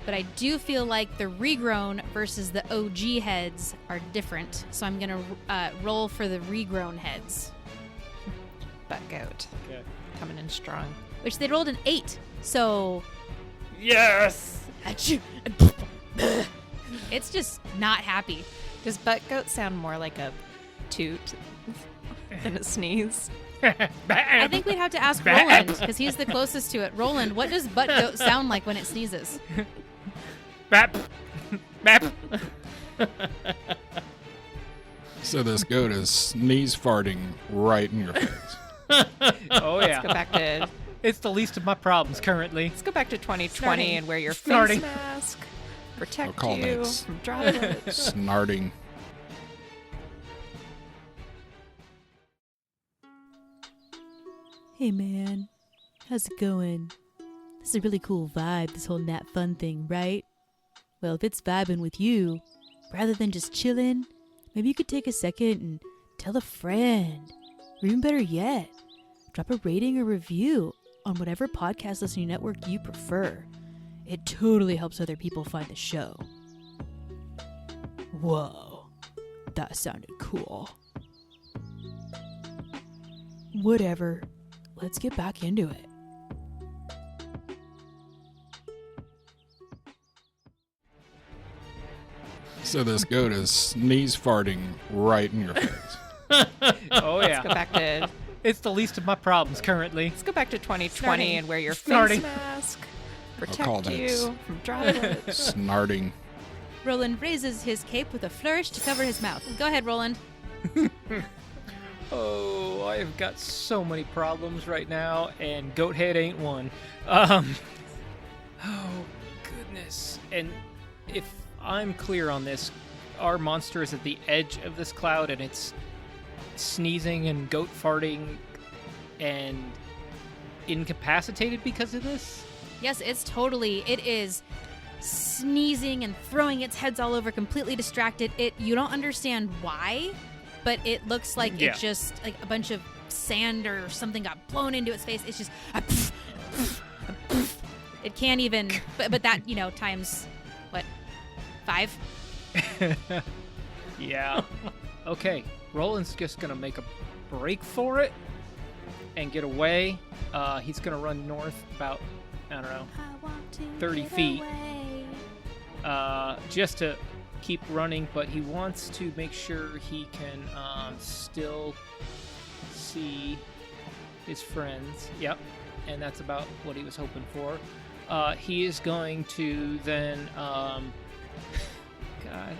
But I do feel like the regrown versus the OG heads are different. So I'm going to roll for the regrown heads. Butt goat. Okay. Coming in strong. which they rolled an 8. So Yes! it's just not happy. Does butt goat sound more like a toot than a sneeze? I think we'd have to ask Roland because he's the closest to it. Roland, what does butt goat sound like when it sneezes? Bap! Bap! So this goat is sneeze farting right in your face. Oh Let's go yeah, back to it's the least of my problems currently. let's go back to 2020 Snorting. and wear your Snorting. face mask. Protect call you that from droplets. Snarting. Hey man, how's it going? This is a really cool vibe, this whole NatFun thing, right? Well, if it's vibing with you, rather than just chilling, maybe you could take a second and tell a friend. Or even better yet, drop a rating or review on whatever podcast listening network you prefer. It totally helps other people find the show. Whoa, that sounded cool. Whatever. Let's get back into it. So this goat is sneeze farting right in your face. Oh Let's yeah, go back to it's the least of my problems currently. let's go back to 2020 Snorting. and wear your Snorting. face mask. call Protect that you from droplets. Snarting. Roland raises his cape with a flourish to cover his mouth. Go ahead, Roland. Oh, I have got so many problems right now, and goat head ain't one. Oh goodness. And if I'm clear on this, our monster is at the edge of this cloud, and it's sneezing and goat farting and incapacitated because of this. Yes, it is sneezing and throwing its heads all over, completely distracted. You don't understand why, but it looks like Yeah. it just like a bunch of sand or something got blown into its face. It's just it can't even but that, times what? 5? Yeah. Okay, Roland's just gonna make a break for it and get away. He's gonna run north about, I don't know, 30 feet. Just to keep running, but he wants to make sure he can still see his friends. Yep, and that's about what he was hoping for. He is going to then, God,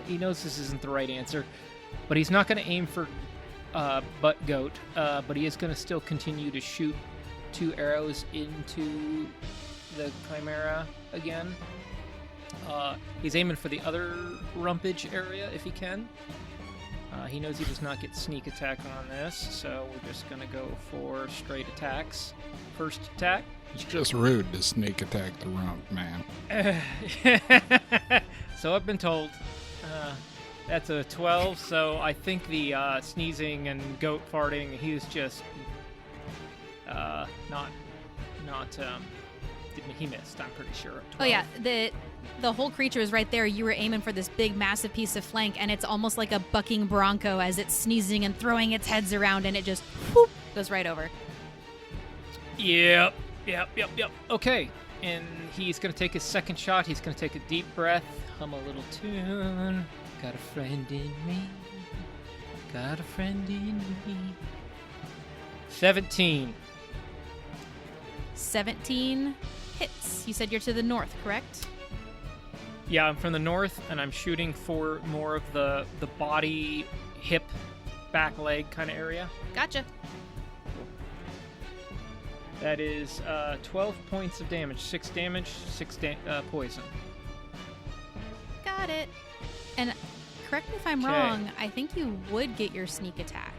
he knows this isn't the right answer, but he's not going to aim for butt goat, but he is going to still continue to shoot 2 arrows into the chimera again. He's aiming for the other rumpage area if he can. He knows he does not get sneak attack on this, so we're just going to go for straight attacks. First attack. It's just rude to sneak attack the rump, man. So I've been told. That's a 12, so I think the sneezing and goat farting, he was just he missed, I'm pretty sure. 12. Oh yeah, the whole creature is right there. You were aiming for this big, massive piece of flank, and it's almost like a bucking bronco as it's sneezing and throwing its heads around, and it just whoop, goes right over. Yep. Okay, and he's going to take his second shot. He's going to take a deep breath, hum a little tune. Got a friend in me. Got a friend in me. 17. 17 hits. You said you're to the north, correct? Yeah, I'm from the north, and I'm shooting for more of the body, hip, back leg kind of area. Gotcha. That is 12 points of damage. 6 damage, 6 poison. Got it. And correct me if I'm Okay. wrong, I think you would get your sneak attack.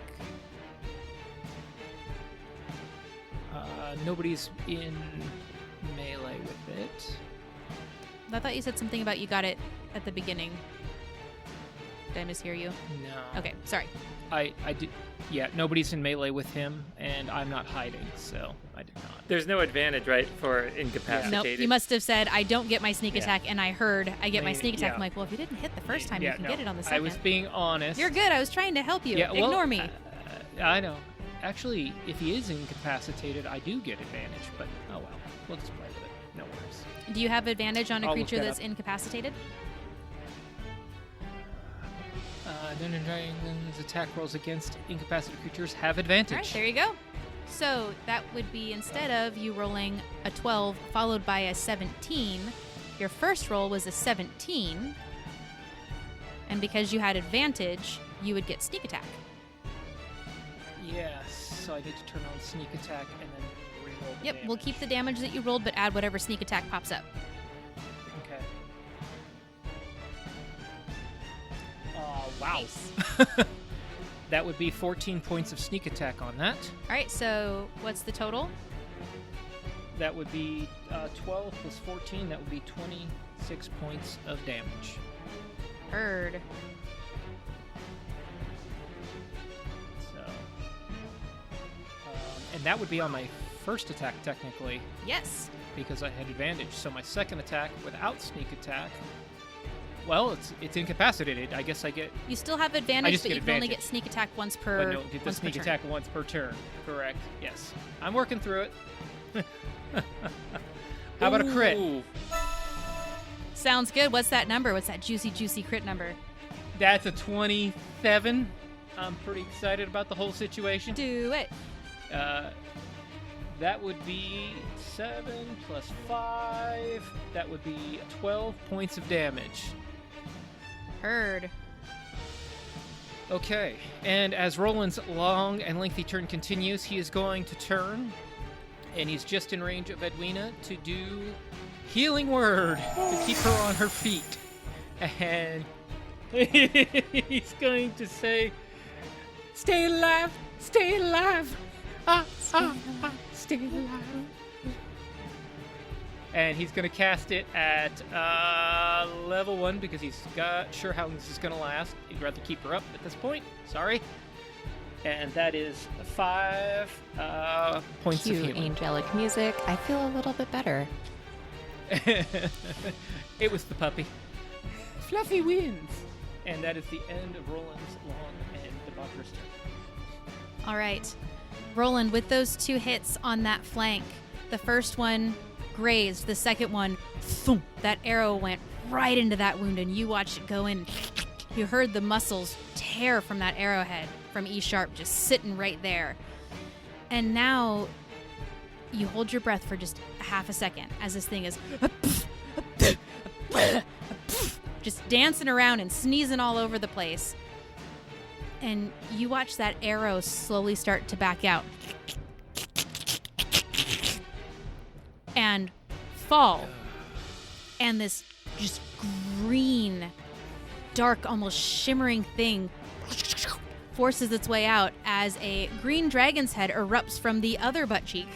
Nobody's in melee with it. I thought you said something about you got it at the beginning. Did I mishear you? No. Okay, sorry. I did. Yeah, nobody's in melee with him, and I'm not hiding, so I did not. There's no advantage, right, for Nope, incapacitated. you must have said, I don't get my sneak Yeah. attack, and I heard I get my I mean, sneak attack. yeah. I'm like, well, if you didn't hit the first time, Yeah, you can no, get it on the I second. was being honest. You're good. I was trying to help you. Yeah, well, Ignore me. I know. Actually, if he is incapacitated, I do get advantage, but oh well. We'll just play with it. No worries. Do you have advantage on a I'll look creature that that's up. incapacitated? Dungeon Dragons attack rolls against incapacitated creatures have advantage. All right, there you go. So that would be, instead of you rolling a 12 followed by a 17, your first roll was a 17. And because you had advantage, you would get sneak attack. Yes, so I need to turn on sneak attack and then reroll the Yep, we'll damage. keep the damage that you rolled, but add whatever sneak attack pops up. Okay. Wow. Nice. That would be 14 points of sneak attack on that. All right, so what's the total? That would be 12 plus 14. That would be 26 points of damage. Heard. So, and that would be on my first attack technically, Yes. because I had advantage. So my second attack without sneak attack, well, it's incapacitated. I guess I get, You still have advantage, just but get you can only advantage. get sneak attack once per. but no, get the once per sneak turn. attack once per turn. Correct. Yes, I'm working through it. How about a crit? Ooh. Sounds good. What's that number? What's that juicy crit number? That's a 27. I'm pretty excited about the whole situation. Do it. That would be 7 plus 5. That would be 12 points of damage. Heard. Okay, and as Roland's long and lengthy turn continues, he is going to turn, and he's just in range of Edwina to do Healing Word to keep her on her feet. And he's going to say, "Stay alive! Stay alive! Stay alive!" And he's going to cast it at level 1 because he's not sure how long this is going to last. He'd rather keep her up at this point. Sorry. And that is 5 points Cue of healing. angelic music. I feel a little bit better. It was the puppy. Fluffy wins. And that is the end of Roland's long and debaucherous turn. All right. Roland, with those 2 hits on that flank, the first one grazed, the second one, thump, that arrow went right into that wound, and you watched it go in. You heard the muscles tear from that arrowhead from E Sharp just sitting right there. And now you hold your breath for just a half a second as this thing is just dancing around and sneezing all over the place. And you watch that arrow slowly start to back out and fall. And this just green, dark, almost shimmering thing forces its way out as a green dragon's head erupts from the other butt cheek.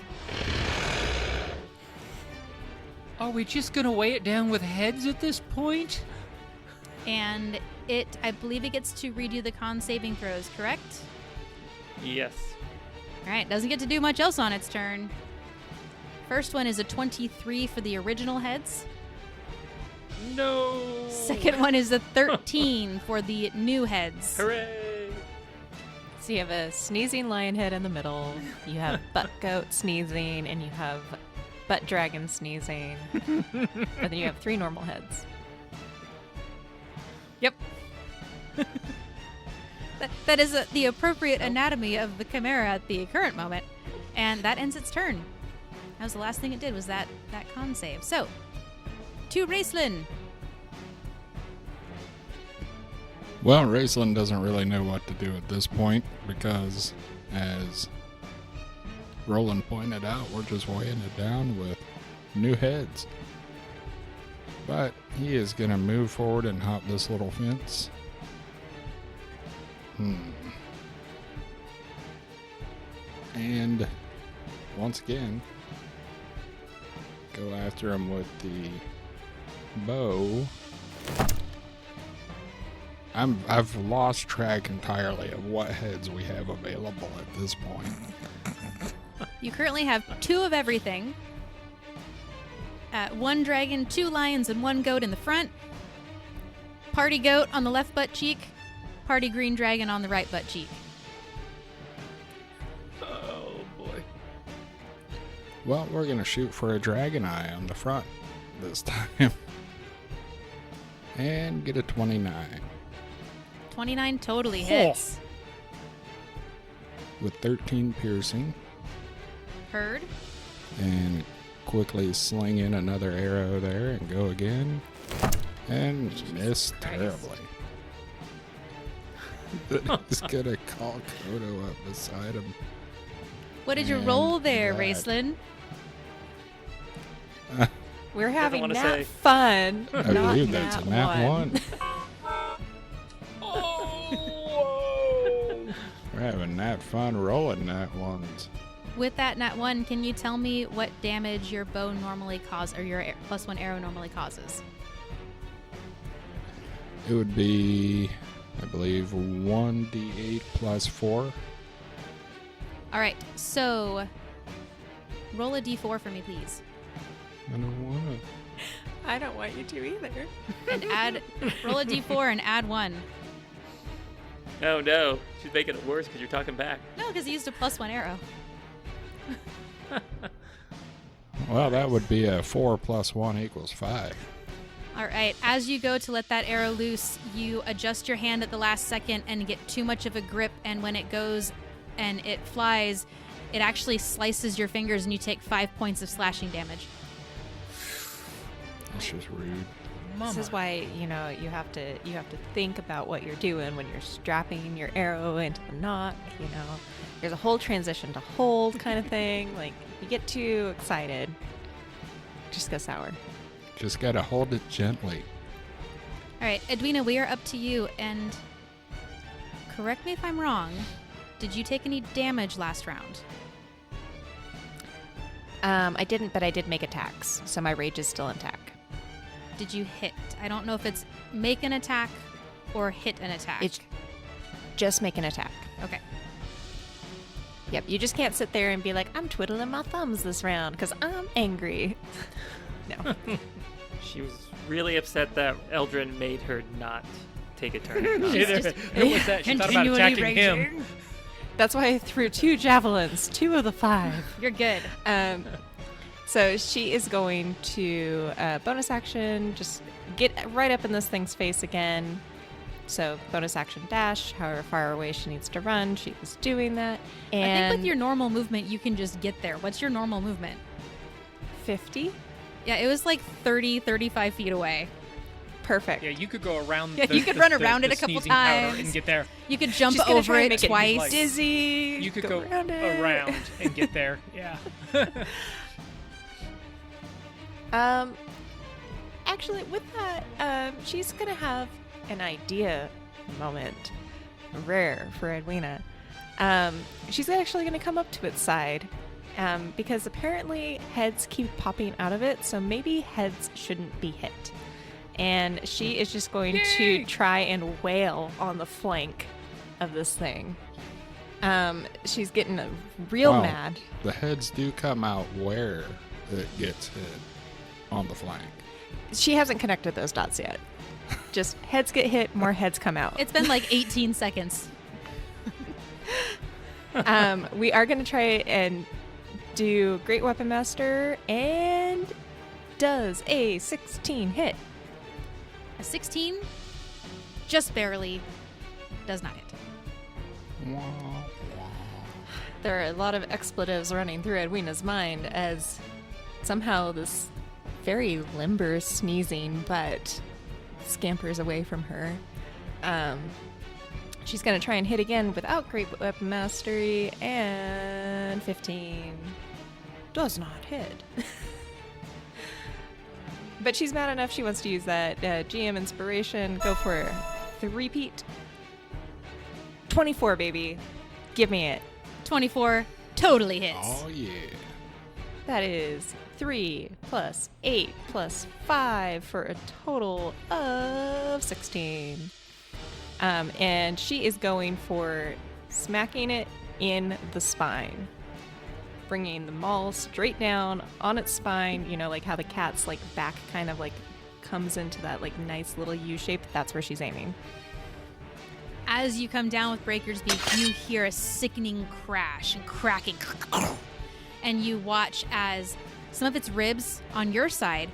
Are we just going to weigh it down with heads at this point? And I believe it gets to redo the con saving throws, correct? Yes. All right, doesn't get to do much else on its turn. First one is a 23 for the original heads. No. Second one is a 13 for the new heads. Hooray. So you have a sneezing lion head in the middle, you have butt goat sneezing, and you have butt dragon sneezing. And then you have 3 normal heads. Yep. that is the appropriate anatomy of the chimera at the current moment. And that ends its turn. That was the last thing it did, was that con save. So, to Raceland. Well, Raceland doesn't really know what to do at this point because, as Roland pointed out, we're just weighing it down with new heads. But he is going to move forward and hop this little fence. And once again, go after him with the bow. I've lost track entirely of what heads we have available at this point. You currently have 2 of everything. 1 dragon, 2 lions, and 1 goat in the front. Party goat on the left butt cheek. Party green dragon on the right butt cheek. Well, we're going to shoot for a dragon eye on the front this time. And get a 29. 29 totally hits. With 13 piercing. Heard. And quickly sling in another arrow there and go again. And miss terribly. He's going to call Kodo up beside him. What did you And roll there, that- Raceland? We're having wanna nat say. fun. I not believe that's a nat 1. We're having nat fun rolling nat 1s. With that nat 1, can you tell me what damage your bow normally causes, or your +1 arrow normally causes? It would be, I believe, 1d8 plus 4. All right, so roll a d4 for me, please. I don't want to. I don't want you to either. And roll a d4 and add 1. Oh no, she's making it worse because you're talking back. No, because he used a +1 arrow. Well, that would be a 4 plus 1 equals 5. All right, as you go to let that arrow loose, you adjust your hand at the last second and get too much of a grip, and when it goes and it flies, it actually slices your fingers and you take 5 points of slashing damage. That's just rude. This is why, you have to think about what you're doing when you're strapping your arrow into the knot. There's a whole transition to hold kind of thing. Like, you get too excited, just go sour. Just gotta hold it gently. All right, Edwina, we are up to you, and correct me if I'm wrong. Did you take any damage last round? I didn't, but I did make attacks, so my rage is still intact. Did you hit? I don't know if it's make an attack or hit an attack. It's just make an attack. Okay. Yep, you just can't sit there and be like, I'm twiddling my thumbs this round because I'm angry. No. She was really upset that Eldrin made her not take a turn. It was that she thought about attacking him. That's why I threw 2 javelins, 2 of the 5. You're good. So she is going to bonus action, just get right up in this thing's face again. So bonus action dash, however far away she needs to run, she is doing that. I And think with your normal movement, you can just get there. What's your normal movement? 50? Yeah, it was like 30, 35 feet away. Perfect. Yeah, you could go around. Yeah, you could run around it a couple sneezing powder times. and get there. You could jump She's gonna over try and it make it twice. like- Dizzy. You could go around it. around and get there. Yeah. Actually, with that, she's gonna have an idea moment. Rare for Edwina. She's actually gonna come up to its side, because apparently heads keep popping out of it, so maybe heads shouldn't be hit. And she is just going to try and wail on the flank of this thing. She's getting real Wow. mad. The heads do come out where it gets hit on the flank. She hasn't connected those dots yet. Just heads get hit, more heads come out. It's been like 18 seconds. We are going to try and do Great Weapon Master, and does a 16 hit. A 16, just barely, does not hit. There are a lot of expletives running through Edwina's mind as somehow this very limber sneezing but scampers away from her. She's going to try and hit again without Great Weapon Mastery, and 15 does not hit. But she's mad enough, she wants to use that GM inspiration. Go for a 3-peat. 24, baby. Give me it. 24 totally hits. Oh, yeah. That is 3 plus 8 plus 5 for a total of 16. And she is going for smacking it in the spine, bringing the maul straight down on its spine. You know, like how the cat's like back kind of like comes into that like nice little U shape. That's where she's aiming. As you come down with Breaker's Beak, you hear a sickening crash and cracking. and you watch as some of its ribs on your side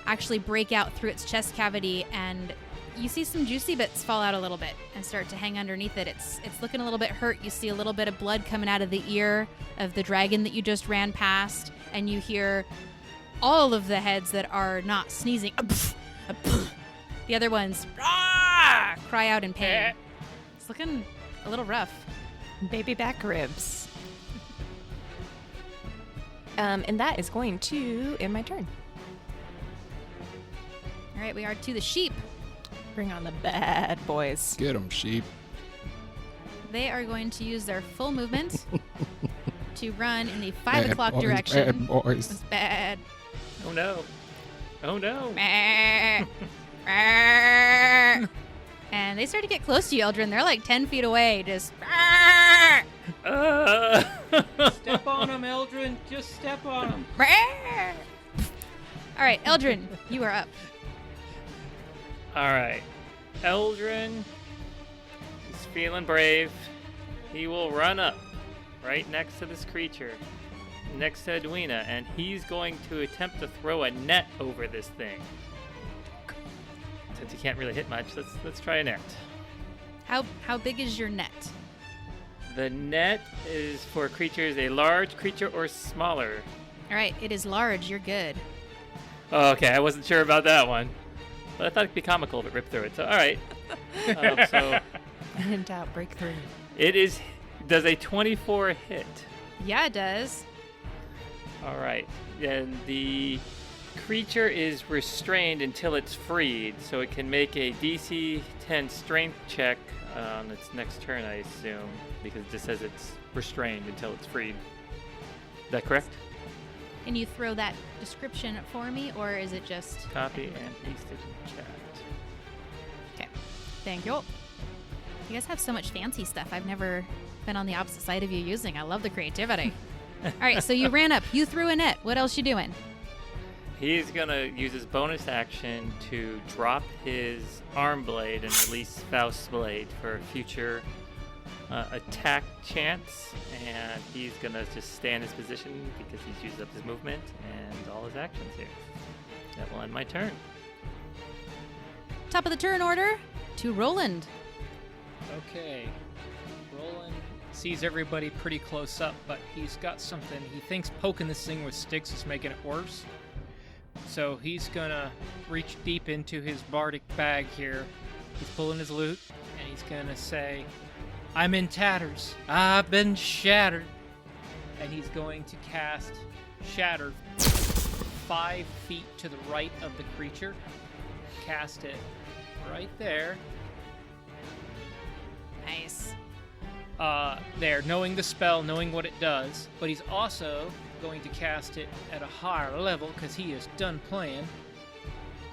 actually break out through its chest cavity, and you see some juicy bits fall out a little bit and start to hang underneath it. It's looking a little bit hurt. You see a little bit of blood coming out of the ear of the dragon that you just ran past, and you hear all of the heads that are not sneezing. The other ones cry out in pain. It's looking a little rough. Baby back ribs. And that is going to end my turn. All right, we are to the sheep. Bring on the bad boys. Get 'em, sheep. They are going to use their full movement to run in the 5 Bad o'clock boys, direction. Bad boys. It's bad. Oh no. Oh no. And they start to get close to you, Eldrin. They're like 10 feet away, just. Step on him, Eldrin. Just step on him. All right, Eldrin, you are up. All right. Eldrin is feeling brave. He will run up right next to this creature, next to Edwina, and he's going to attempt to throw a net over this thing. Since he can't really hit much, let's try a net. How big is your net? The net is for creatures a large creature or smaller. All right, it is large. You're good. Oh, okay, I wasn't sure about that one. But I thought it'd be comical to rip through it. So, all right. So When in doubt, break through. it is. Does a 24 hit? Yeah, it does. All right. And the creature is restrained until it's freed, so it can make a DC 10 strength check on its next turn, I assume, because it just says it's restrained until it's freed. Is that correct? Can you throw that description for me, or is it just Copy and paste it in chat. Okay, thank you. You guys have so much fancy stuff I've never been on the opposite side of you using. I love the creativity. All right, so you ran up. You threw a net. What else you doing? He's going to use his bonus action to drop his arm blade and release Faust's blade for a future attack chance. And he's going to just stay in his position because he's used up his movement and all his actions here. That will end my turn. Top of the turn order to Roland. Okay. Roland sees everybody pretty close up, but he's got something. He thinks poking this thing with sticks is making it worse. So he's gonna reach deep into his bardic bag here. He's pulling his lute, and he's gonna say, "I'm in tatters. I've been shattered." And he's going to cast Shatter 5 feet to the right of the creature. Cast it right there. Nice. There, knowing the spell, knowing what it does, but he's also going to cast it at a higher level because he is done playing.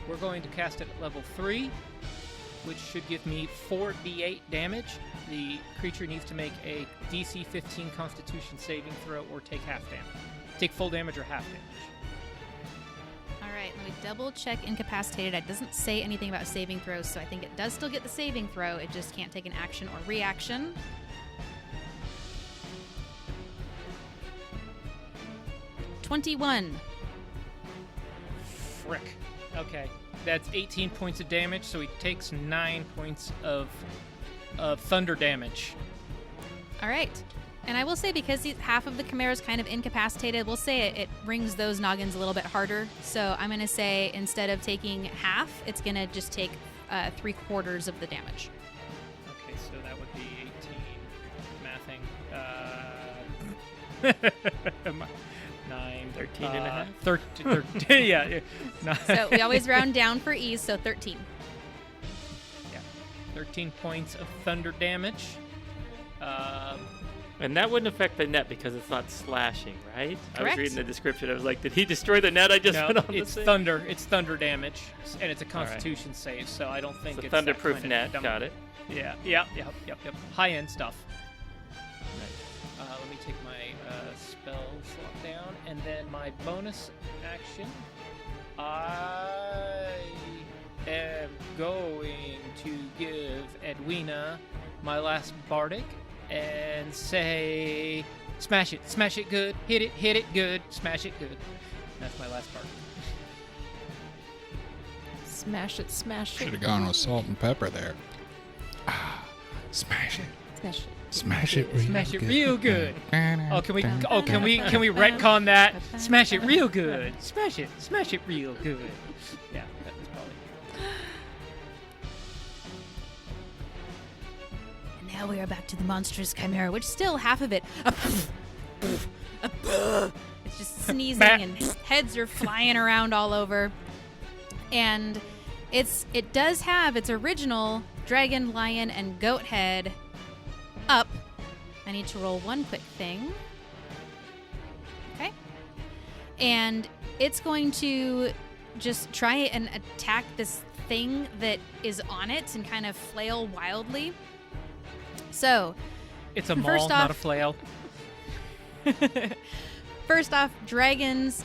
We're going to cast it at level 3, which should give me 4d8 damage. The creature needs to make a DC 15 Constitution saving throw or take half damage. Take full damage or half damage. All right, let me double check incapacitated. It doesn't say anything about saving throws, so I think it does still get the saving throw. It just can't take an action or reaction. (21) Frick. Okay, that's 18 points of damage, so he takes 9 points of thunder damage. All right. And I will say, because half of the Chimera is kind of incapacitated, we'll say it rings those noggins a little bit harder. So I'm going to say instead of taking half, it's going to just take 3/4 of the damage. Okay, so that would be 18. Mathing. 9, 13 and a half? 13, yeah. So we always round down for ease, so 13. Yeah. 13 points of thunder damage. And that wouldn't affect the net because it's not slashing, right? I was Correct. reading the description. I was like, did he destroy the net I just No, put on it's the thing? thunder. It's thunder damage, and it's a right. Constitution save, so I don't think It's a it's that thunderproof kind of net. dumb- Got it. Yeah, yep. High-end stuff. Right. Let me take my spell slot down, and then my bonus action. I am going to give Edwina my last bardic and say, Smash it good, hit it good, smash it good. That's my last part. Smash it, smash it. Should have gone with salt and pepper there. Smash it. Smash it. Smash it. Smash it real good. Oh, can we retcon that? Smash it real good. Smash it real good. Yeah, that was probably. And now we are back to the monstrous chimera, which still half of it. It's just sneezing and heads are flying around all over. And it does have its original dragon, lion, and goat head up. I need to roll one quick thing. Okay. And it's going to just try and attack this thing that is on it and kind of flail wildly. So, It's a maul, not a flail. First off, Dragon's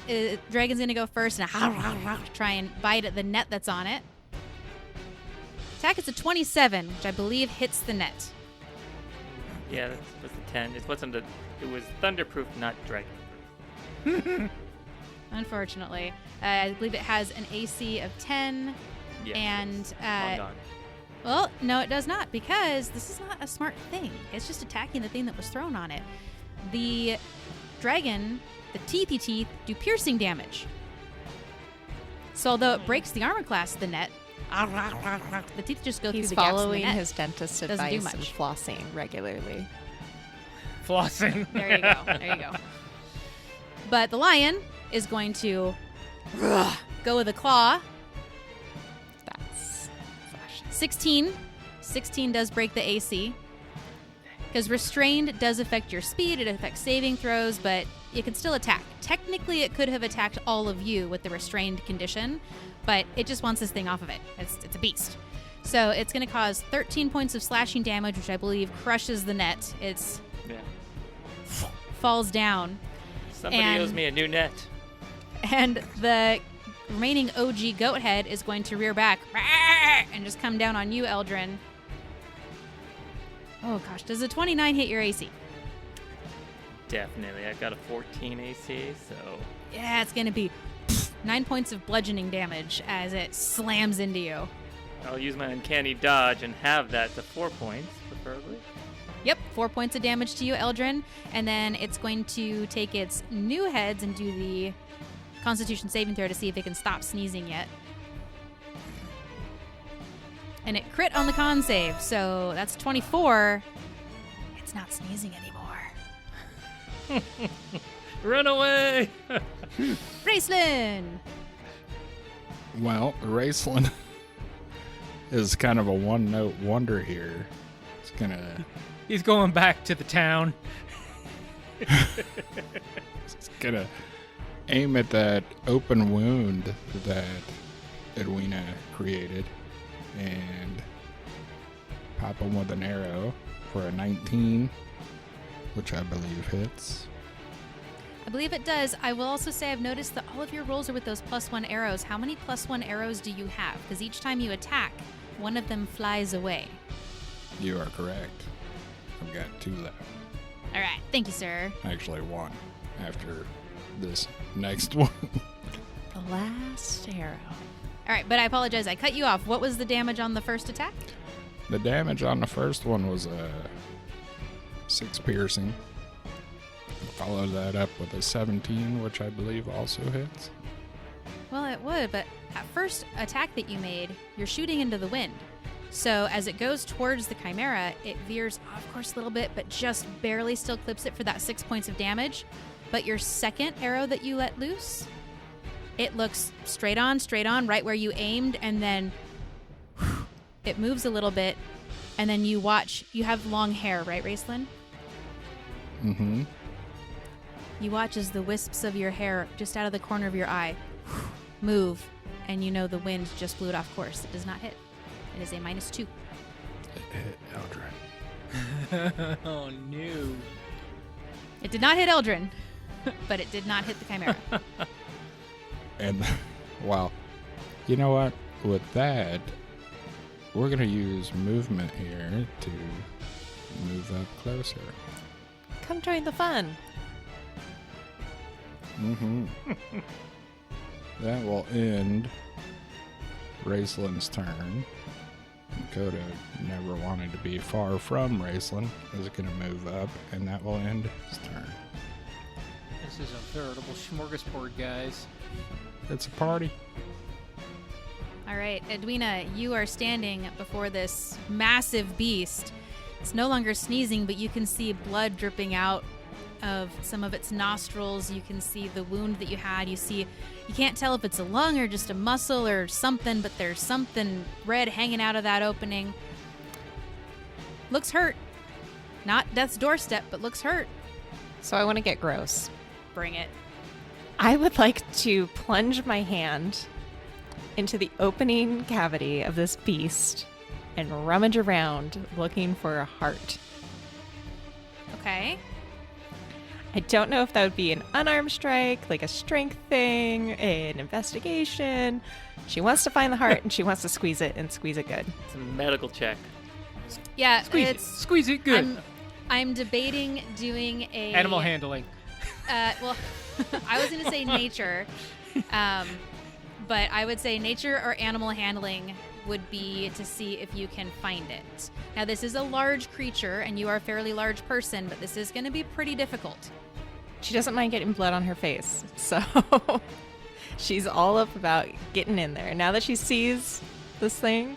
gonna go first and try and bite at the net that's on it. Attack is a 27, which I believe hits the net. Yeah, that was a 10. It was thunderproof, not dragon. Unfortunately, I believe it has an AC of 10. Yeah, And long gone. well, no, it does not, because this is not a smart thing. It's just attacking the thing that was thrown on it. The dragon, the teethy teeth, do piercing damage. So although it breaks the armor class of the net, the teeth just go He's through the gaps in the following net. his dentist Doesn't do advice and much. flossing regularly. Flossing. There you go. There you go. But the lion is going to go with a claw. That's flashing. 16. 16 does break the AC. Because restrained does affect your speed, it affects saving throws, but it can still attack. Technically, it could have attacked all of you with the restrained condition, but it just wants this thing off of it. It's a beast. So it's going to cause 13 points of slashing damage, which I believe crushes the net. It's Yeah. falls down. Somebody And- owes me a new net. And the remaining OG goat head is going to rear back and just come down on you, Eldrin. Oh gosh, does a 29 hit your AC? Definitely. I've got a 14 AC, so Yeah, it's going to be 9 points of bludgeoning damage as it slams into you. I'll use my uncanny dodge and have that to 4 points, preferably. Yep, 4 points of damage to you, Eldrin. And then it's going to take its new heads and do the Constitution saving throw to see if it can stop sneezing yet. And it crit on the con save, so that's 24. It's not sneezing anymore. Run away! Raceland! Well, Raceland is kind of a one-note wonder here. It's gonna He's going back to the town. aim at that open wound that Edwina created and pop him with an arrow for a 19, which I believe hits. I believe it does. I will also say I've noticed that all of your rolls are with those +1 arrows. How many +1 arrows do you have? Because each time you attack, one of them flies away. You are correct. I've got 2 left. All right. Thank you, sir. Actually, 1 after this next one. The last arrow. All right, but I apologize. I cut you off. What was the damage on the first attack? The damage on the first one was 6 piercing. Follow that up with a 17, which I believe also hits. Well, it would, but at first attack that you made, you're shooting into the wind. So as it goes towards the chimera, it veers off course a little bit, but just barely still clips it for that 6 points of damage. But your second arrow that you let loose, it looks straight on, right where you aimed, and then it moves a little bit, and then you watch. You have long hair, right, Raceland? Mm-hmm. You watch as the wisps of your hair just out of the corner of your eye move, and you know the wind just blew it off course. It does not hit. It is a -2. It hit Eldrin. Oh, no. It did not hit Eldrin, but it did not hit the chimera. And, well, you know what? With that, we're going to use movement here to move up closer. Come join the fun. Mm-hmm. That will end Raceland's turn. Dakota never wanted to be far from Raceland. Is going to move up, and that will end his turn. This is a veritable smorgasbord, guys. It's a party. All right, Edwina, you are standing before this massive beast. It's no longer sneezing, but you can see blood dripping out of some of its nostrils. You can see the wound that you had. You can't tell if it's a lung or just a muscle or something, but there's something red hanging out of that opening. Looks hurt. Not death's doorstep, but looks hurt. So I want to get gross. Bring it. I would like to plunge my hand into the opening cavity of this beast and rummage around looking for a heart. Okay. I don't know if that would be an unarmed strike, like a strength thing, an investigation. She wants to find the heart and she wants to squeeze it and squeeze it good. It's a medical check. Yeah, Squeeze it good. I'm debating doing a Animal handling. Well, I was going to say nature, but I would say nature or animal handling would be to see if you can find it. Now, this is a large creature, and you are a fairly large person, but this is going to be pretty difficult. She doesn't mind getting blood on her face, so she's all up about getting in there. Now that she sees this thing,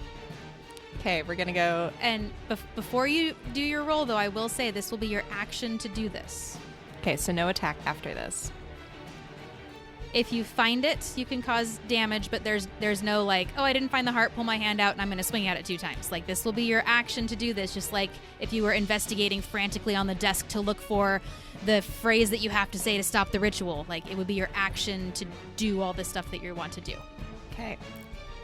okay, we're going to go. And before you do your roll, though, I will say this will be your action to do this. Okay, so no attack after this. If you find it, you can cause damage, but there's no like, oh, I didn't find the heart, pull my hand out, and I'm going to swing at it 2 times. Like, this will be your action to do this, just like if you were investigating frantically on the desk to look for the phrase that you have to say to stop the ritual. Like, it would be your action to do all this stuff that you want to do. Okay.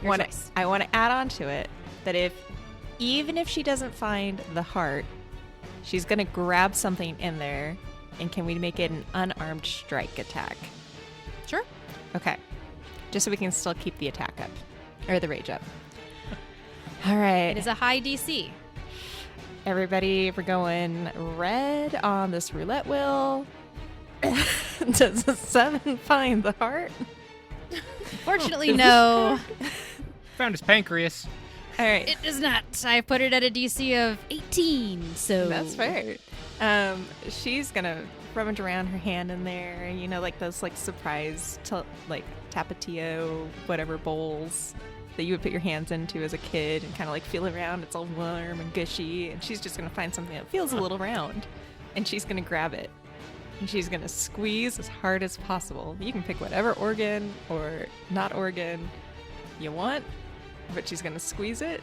Your choice. I want to add on to it that even if she doesn't find the heart, she's going to grab something in there, and can we make it an unarmed strike attack? Sure. Okay. Just so we can still keep the attack up. Or the rage up. All right. It is a high DC. Everybody, we're going red on this roulette wheel. Does a 7 find the heart? Fortunately, no. Found his pancreas. All right. It does not. I put it at a DC of 18, so... That's fair. She's going to rummage around her hand in there, like those like surprise like tapatio whatever bowls that you would put your hands into as a kid and kind of like feel around. It's all warm and gushy, and she's just gonna find something that feels a little round, and she's gonna grab it and she's gonna squeeze as hard as possible. You can pick whatever organ or not organ you want, but she's gonna squeeze it.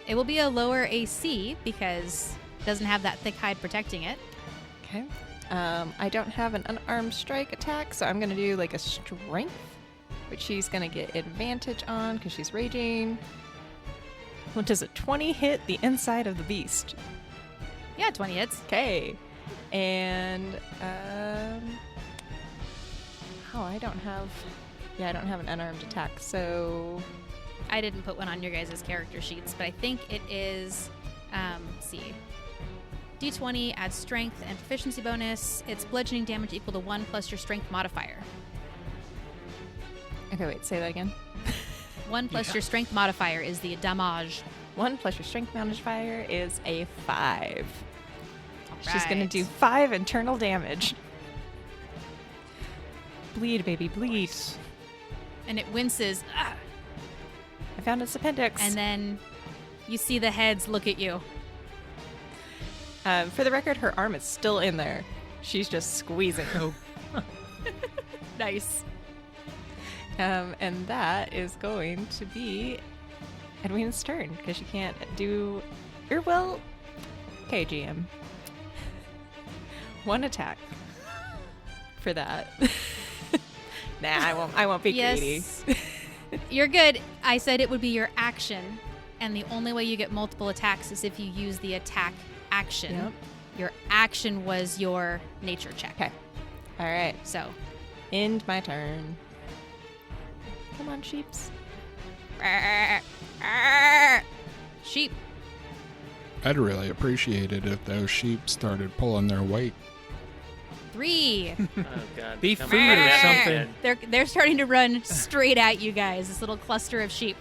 It will be a lower AC because it doesn't have that thick hide protecting it. Okay. I don't have an unarmed strike attack, so I'm going to do like a strength, which she's going to get advantage on because she's raging. What does a 20 hit the inside of the beast? Yeah, 20 hits. Okay. And, I don't have an unarmed attack, so... I didn't put one on your guys' character sheets, but I think it is, let's see. D20 adds strength and proficiency bonus. It's bludgeoning damage equal to 1 plus your strength modifier. Okay, wait, say that again. 1 plus your strength modifier is the damage. 1 plus your strength modifier is a 5. All She's going to do 5 internal damage. Bleed, baby, bleed. And it winces. Ah! I found its appendix. And then you see the heads look at you. For the record, her arm is still in there. She's just squeezing. Nice. And that is going to be Edwina's turn because she can't do. Okay, GM. 1 attack for that. Nah, I won't be greedy. Yes. You're good. I said it would be your action, and the only way you get multiple attacks is if you use the attack action. Yep. Your action was your nature check. Okay. All right. So, End my turn. Come on, sheeps. sheep. I'd really appreciate it if those sheep started pulling their weight. 3. Oh god. Be Come food on, or back something. again. They're starting to run straight at you guys. This little cluster of sheep.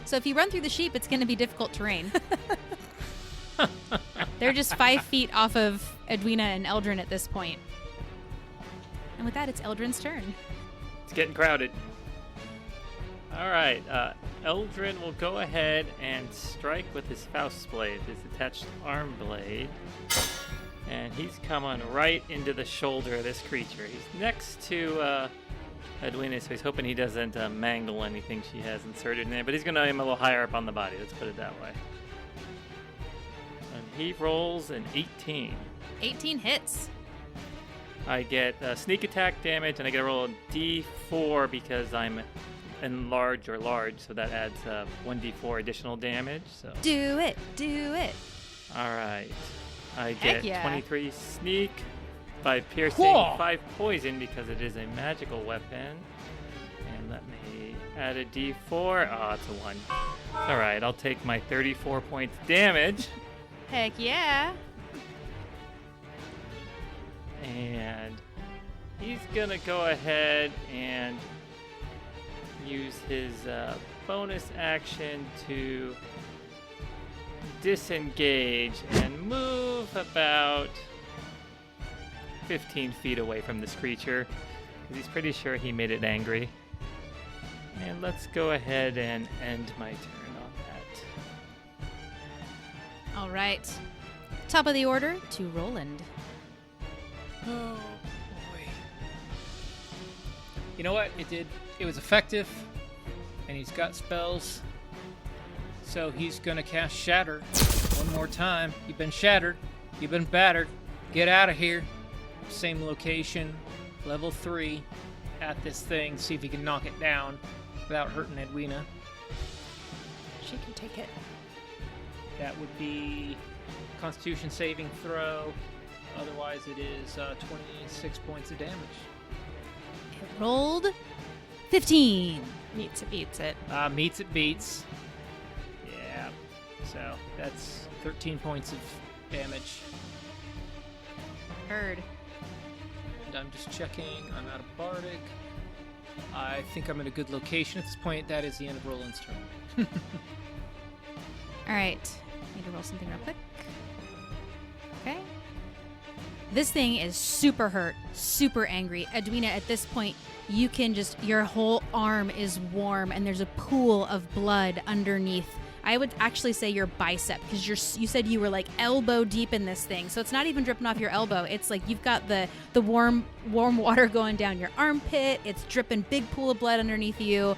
So if you run through the sheep, it's going to be difficult terrain. They're just 5 feet off of Edwina and Eldrin at this point. And with that, it's Eldrin's turn. It's getting crowded. All right, Eldrin will go ahead and strike with his Faust blade, his attached arm blade. And he's coming right into the shoulder of this creature. He's next to Edwina, so he's hoping he doesn't mangle anything she has inserted in there. But he's going to aim a little higher up on the body, let's put it that way. And he rolls an 18. 18 hits. I get sneak attack damage, and I get to roll a d4 because I'm enlarged or large, so that adds 1d4 additional damage. So Do it. Do it. all right, I Heck get yeah. 23 sneak, 5 piercing, Whoa. 5 poison because it is a magical weapon, and let me add a d4. Oh, it's a 1. All right, I'll take my 34 points damage. Heck yeah. And he's gonna go ahead and use his bonus action to disengage and move about 15 feet away from this creature, because he's pretty sure he made it angry. And let's go ahead and end my turn on that. All right. Top of the order to Roland. Oh boy. You know what? It was effective, and he's got spells. So he's gonna cast Shatter one more time. You've been shattered. You've been battered. Get out of here. Same location, level 3, at this thing. See if he can knock it down without hurting Edwina. She can take it. That would be Constitution saving throw. Otherwise, it is 26 points of damage. It rolled 15. Meets it, beats it. Meets it beats. Yeah. So that's 13 points of damage. Heard. And I'm just checking. I'm out of Bardic. I think I'm in a good location at this point. That is the end of Roland's turn. All right. Need to roll something real quick. Okay. This thing is super hurt, super angry. Edwina, at this point, you can just, your whole arm is warm and there's a pool of blood underneath. I would actually say your bicep, because you said you were like elbow deep in this thing. So it's not even dripping off your elbow. It's like you've got the warm water going down your armpit. It's dripping, big pool of blood underneath you.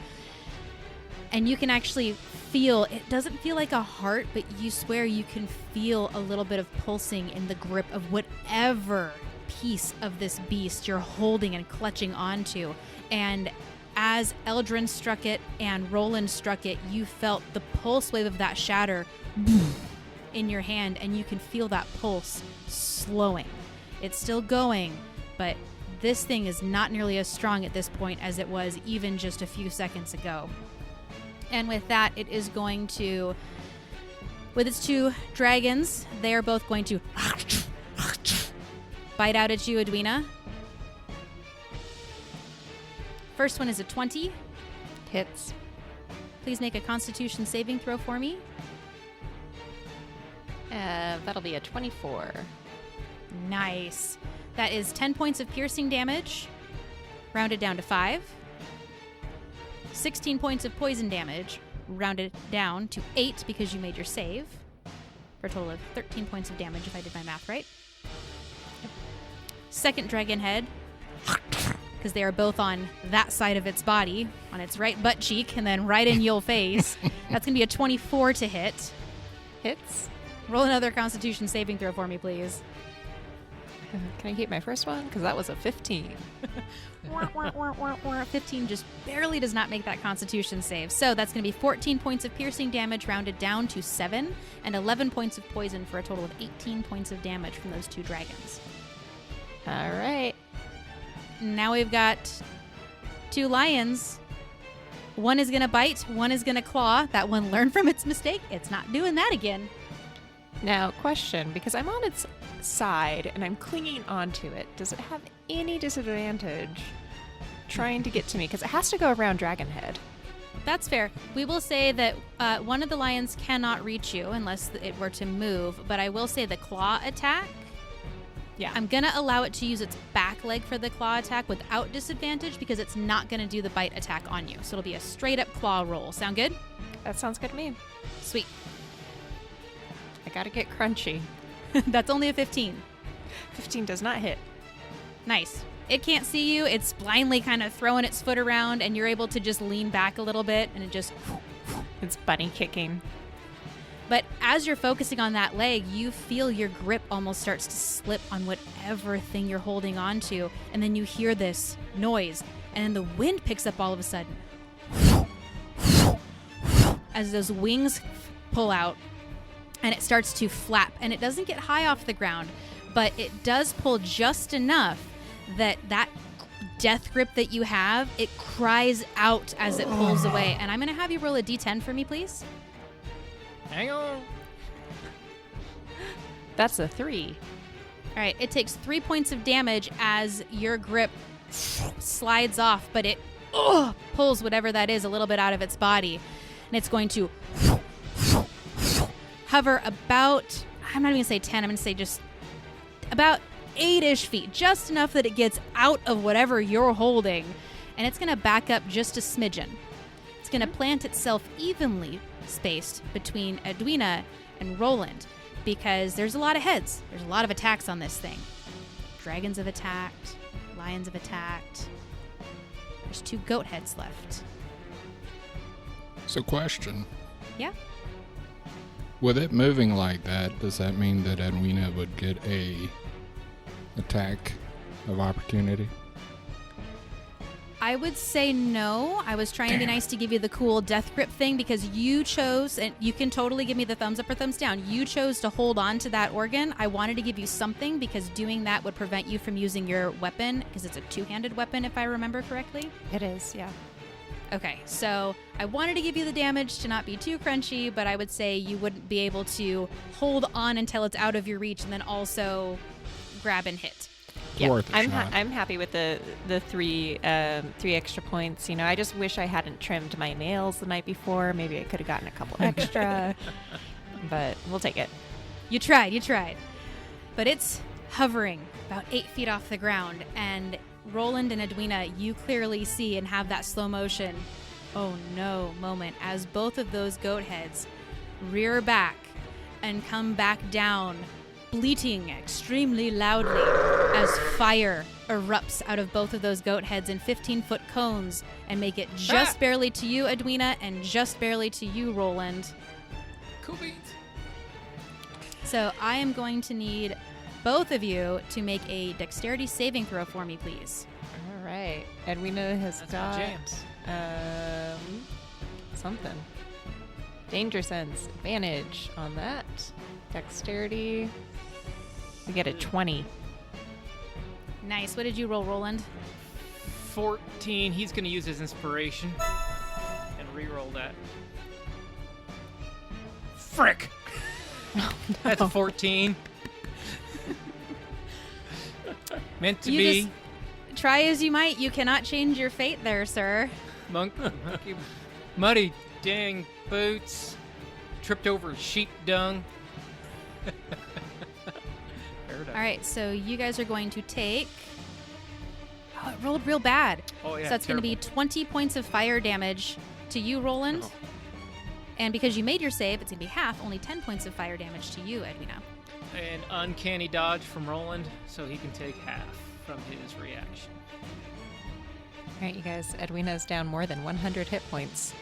And you can actually feel, it doesn't feel like a heart, but you swear you can feel a little bit of pulsing in the grip of whatever piece of this beast you're holding and clutching onto. And as Eldrin struck it and Roland struck it, you felt the pulse wave of that shatter in your hand, and you can feel that pulse slowing. It's still going, but this thing is not nearly as strong at this point as it was even just a few seconds ago. And with that, it is going to, with its 2 dragons, they are both going to bite out at you, Edwina. First one is a 20. Hits. Please make a Constitution saving throw for me. That'll be a 24. Nice. That is 10 points of piercing damage, rounded down to 5. 16 points of poison damage, rounded down to 8 because you made your save, for a total of 13 points of damage if I did my math right. Second dragon head, because they are both on that side of its body, on its right butt cheek, and then right in your face. That's going to be a 24 to hit. Hits. Roll another Constitution saving throw for me, please. Can I keep my first one? Because that was a 15. 15 just barely does not make that Constitution save. So that's going to be 14 points of piercing damage rounded down to 7, and 11 points of poison for a total of 18 points of damage from those 2 dragons. All right. Now we've got 2 lions One is going to bite, one is going to claw. That one learned from its mistake. It's not doing that again. Now, question, because I'm on its side and I'm clinging onto it, does it have any disadvantage trying to get to me? Because it has to go around Dragonhead. That's fair. We will say that one of the lions cannot reach you unless it were to move, but I will say the claw attack, Yeah. I'm going to allow it to use its back leg for the claw attack without disadvantage because it's not going to do the bite attack on you. So it'll be a straight up claw roll. Sound good? That sounds good to me. Sweet. I gotta get crunchy. That's only a 15. 15 does not hit. Nice. It can't see you. It's blindly kind of throwing its foot around, and you're able to just lean back a little bit, and it just... It's bunny kicking. But as you're focusing on that leg, you feel your grip almost starts to slip on whatever thing you're holding on to, and then you hear this noise, and then the wind picks up all of a sudden. As those wings pull out, and it starts to flap, and it doesn't get high off the ground, but it does pull just enough that death grip that you have, it cries out as it pulls away. And I'm going to have you roll a d10 for me, please. Hang on. That's a 3. All right, it takes 3 points of damage as your grip slides off, but it pulls whatever that is a little bit out of its body. And it's going to hover about, I'm not even going to say 10, I'm going to say just about 8-ish feet, just enough that it gets out of whatever you're holding. And it's going to back up just a smidgen. It's going to plant itself evenly spaced between Edwina and Roland because there's a lot of heads. There's a lot of attacks on this thing. Dragons have attacked. Lions have attacked. There's 2 goat heads left. So, question. Yeah? With it moving like that, does that mean that Edwina would get a attack of opportunity? I would say no. I was trying to be nice to give you the cool death grip thing because you chose, and you can totally give me the thumbs up or thumbs down. You chose to hold on to that organ. I wanted to give you something because doing that would prevent you from using your weapon because it's a 2-handed weapon, if I remember correctly. It is, yeah. Okay, so I wanted to give you the damage to not be too crunchy, but I would say you wouldn't be able to hold on until it's out of your reach and then also grab and hit. Yeah, Worth a shot. I'm happy with the 3 extra points. You know, I just wish I hadn't trimmed my nails the night before. Maybe I could have gotten a couple extra, but we'll take it. You tried. But it's hovering about 8 feet off the ground, and Roland and Edwina, you clearly see and have that slow motion, oh no moment as both of those goat heads rear back and come back down, bleating extremely loudly as fire erupts out of both of those goat heads in 15-foot cones and make it just barely to you, Edwina, and just barely to you, Roland. Cool beans. So I am going to need both of you to make a dexterity saving throw for me, please. All right. Edwina has That's my got jam. something. Danger sense advantage on that. Dexterity. We get a 20. Nice. What did you roll, Roland? 14. He's going to use his inspiration and re-roll that. Frick! That's a 14. Meant to You be. just try as you might. You cannot change your fate there, sir. Monkey, muddy dang boots. Tripped over sheep dung. All right, so you guys are going to take... Oh, it rolled real bad. Oh, yeah. So that's going to be 20 points of fire damage to you, Roland. Oh. And because you made your save, it's going to be half, only 10 points of fire damage to you, Edwina. An uncanny dodge from Roland, so he can take half from his reaction. All right, you guys. Edwina's down more than 100 hit points.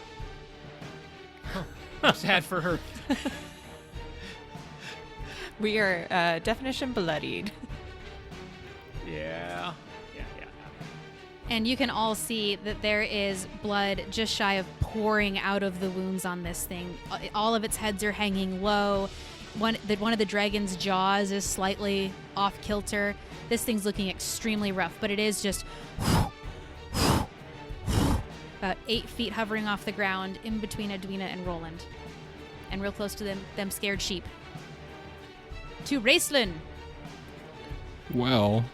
I'm sad for her. We are definition bloodied. Yeah. And you can all see that there is blood just shy of pouring out of the wounds on this thing. All of its heads are hanging low. One of the dragon's jaws is slightly off kilter. This thing's looking extremely rough, but it is just about 8 feet hovering off the ground in between Edwina and Roland. And real close to them scared sheep. To Raceland! Well,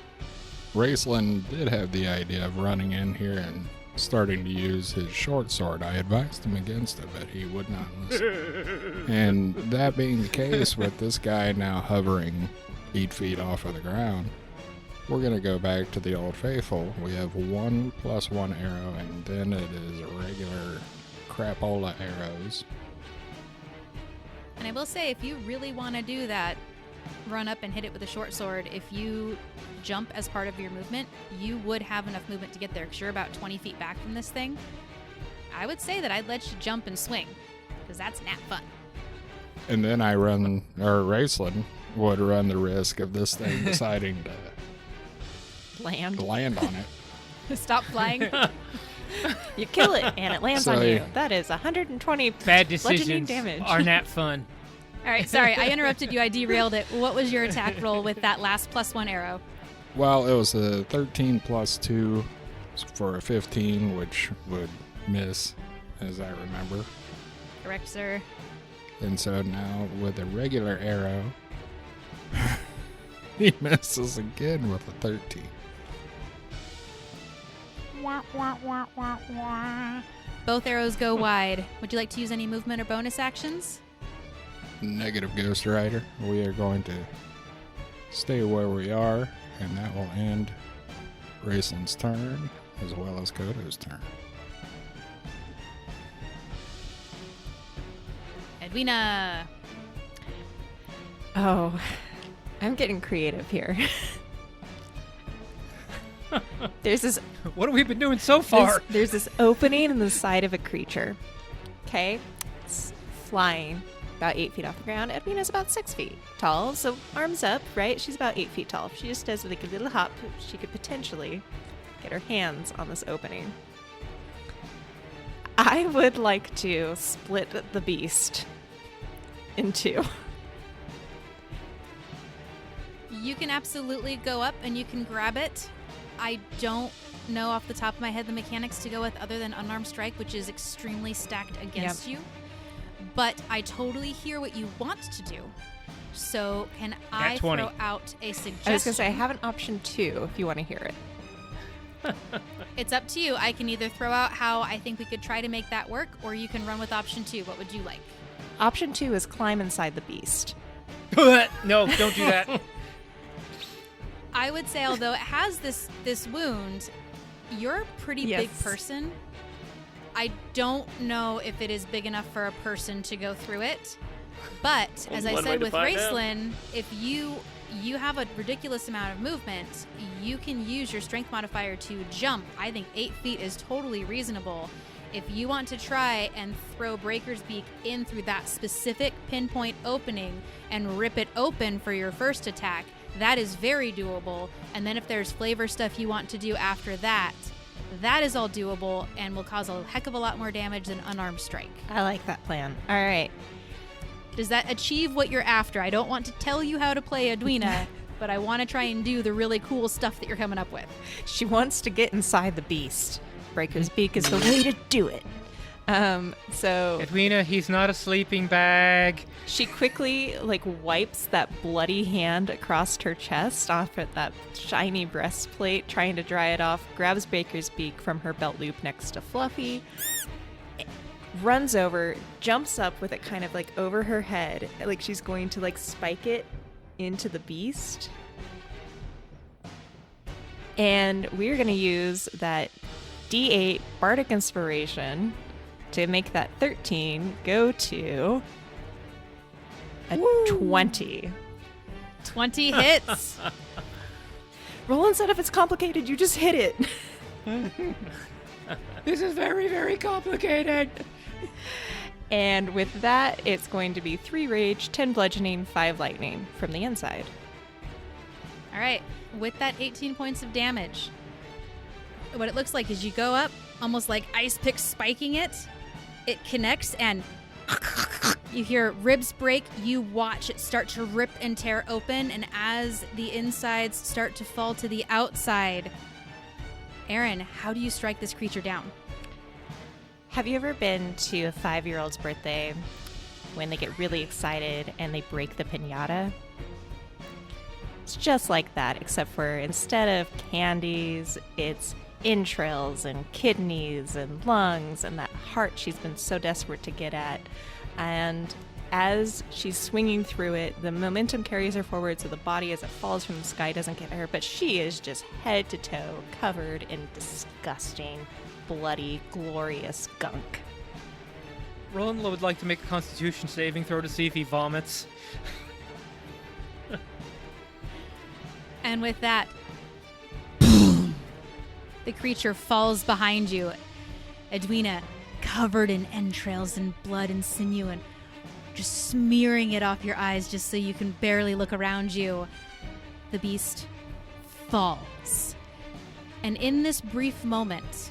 Raceland did have the idea of running in here and starting to use his short sword. I advised him against it, but he would not listen. And that being the case, with this guy now hovering 8 feet off of the ground, we're going to go back to the Old Faithful. We have 1 + 1 arrow, and then it is regular crapola arrows. And I will say, if you really want to do that, run up and hit it with a short sword, if you jump as part of your movement, you would have enough movement to get there because you're about 20 feet back from this thing. I would say that I'd let you jump and swing because that's NatFun. And then Raceland would run the risk of this thing deciding to Land. land on it. Stop flying. You kill it, and it lands on you. That is 120 Bad bludgeoning decisions damage. are not fun. All right, sorry, I interrupted you. I derailed it. What was your attack roll with that last +1 arrow? Well, it was a 13 + 2 for a 15, which would miss, as I remember. Correct, sir. And so now with a regular arrow, he misses again with a 13. Both arrows go wide. Would you like to use any movement or bonus actions? Negative Ghost Rider. We are going to stay where we are, and that will end Raceland's turn, as well as Kodo's turn. Edwina. Oh, I'm getting creative here. There's this What have we been doing so far? There's this opening in the side of a creature. Okay? It's flying about 8 feet off the ground. Edwina's about 6 feet tall, so arms up, right? She's about 8 feet tall. If she just does like a little hop, she could potentially get her hands on this opening. I would like to split the beast in 2. You can absolutely go up and you can grab it. I don't know off the top of my head the mechanics to go with other than unarmed strike, which is extremely stacked against you. But I totally hear what you want to do. So can I throw out a suggestion? I was going to say, I have an option 2 if you want to hear it. It's up to you. I can either throw out how I think we could try to make that work, or you can run with option 2. What would you like? Option 2 is climb inside the beast. No, don't do that. I would say, although it has this wound, you're a pretty big person. I don't know if it is big enough for a person to go through it. But as I said with Raceland, if you have a ridiculous amount of movement, you can use your strength modifier to jump. I think 8 feet is totally reasonable. If you want to try and throw Breaker's Beak in through that specific pinpoint opening and rip it open for your first attack, that is very doable. And then if there's flavor stuff you want to do after that, that is all doable and will cause a heck of a lot more damage than unarmed strike. I like that plan. All right. Does that achieve what you're after? I don't want to tell you how to play Edwina, but I want to try and do the really cool stuff that you're coming up with. She wants to get inside the beast. Breaker's Beak is the way to do it. So Edwina, he's not a sleeping bag. she quickly wipes that bloody hand across her chest off at that shiny breastplate, trying to dry it off, grabs Baker's Beak from her belt loop next to Fluffy, runs over, jumps up with it kind of over her head, like she's going to spike it into the beast. And we're going to use that D8 Bardic Inspiration to make that 13 go to a 20. 20 hits. Roll instead if it's complicated, you just hit it. This is very, very complicated. And with that, it's going to be 3 rage, 10 bludgeoning, 5 lightning from the inside. All right. With that 18 points of damage, what it looks like is you go up, almost like ice pick spiking it. It connects and you hear ribs break. You watch it start to rip and tear open. And as the insides start to fall to the outside, Aaron, how do you strike this creature down? Have you ever been to a 5-year-old's birthday when they get really excited and they break the piñata? It's just like that, except for instead of candies, it's entrails and kidneys and lungs and that heart she's been so desperate to get at. And as she's swinging through it, the momentum carries her forward, so the body as it falls from the sky doesn't get her, but she is just head to toe covered in disgusting, bloody, glorious gunk. Roland would like to make a Constitution saving throw to see if he vomits. And with that, boom, the creature falls behind you. Edwina, covered in entrails and blood and sinew, and just smearing it off your eyes just so you can barely look around you. The beast falls. And in this brief moment,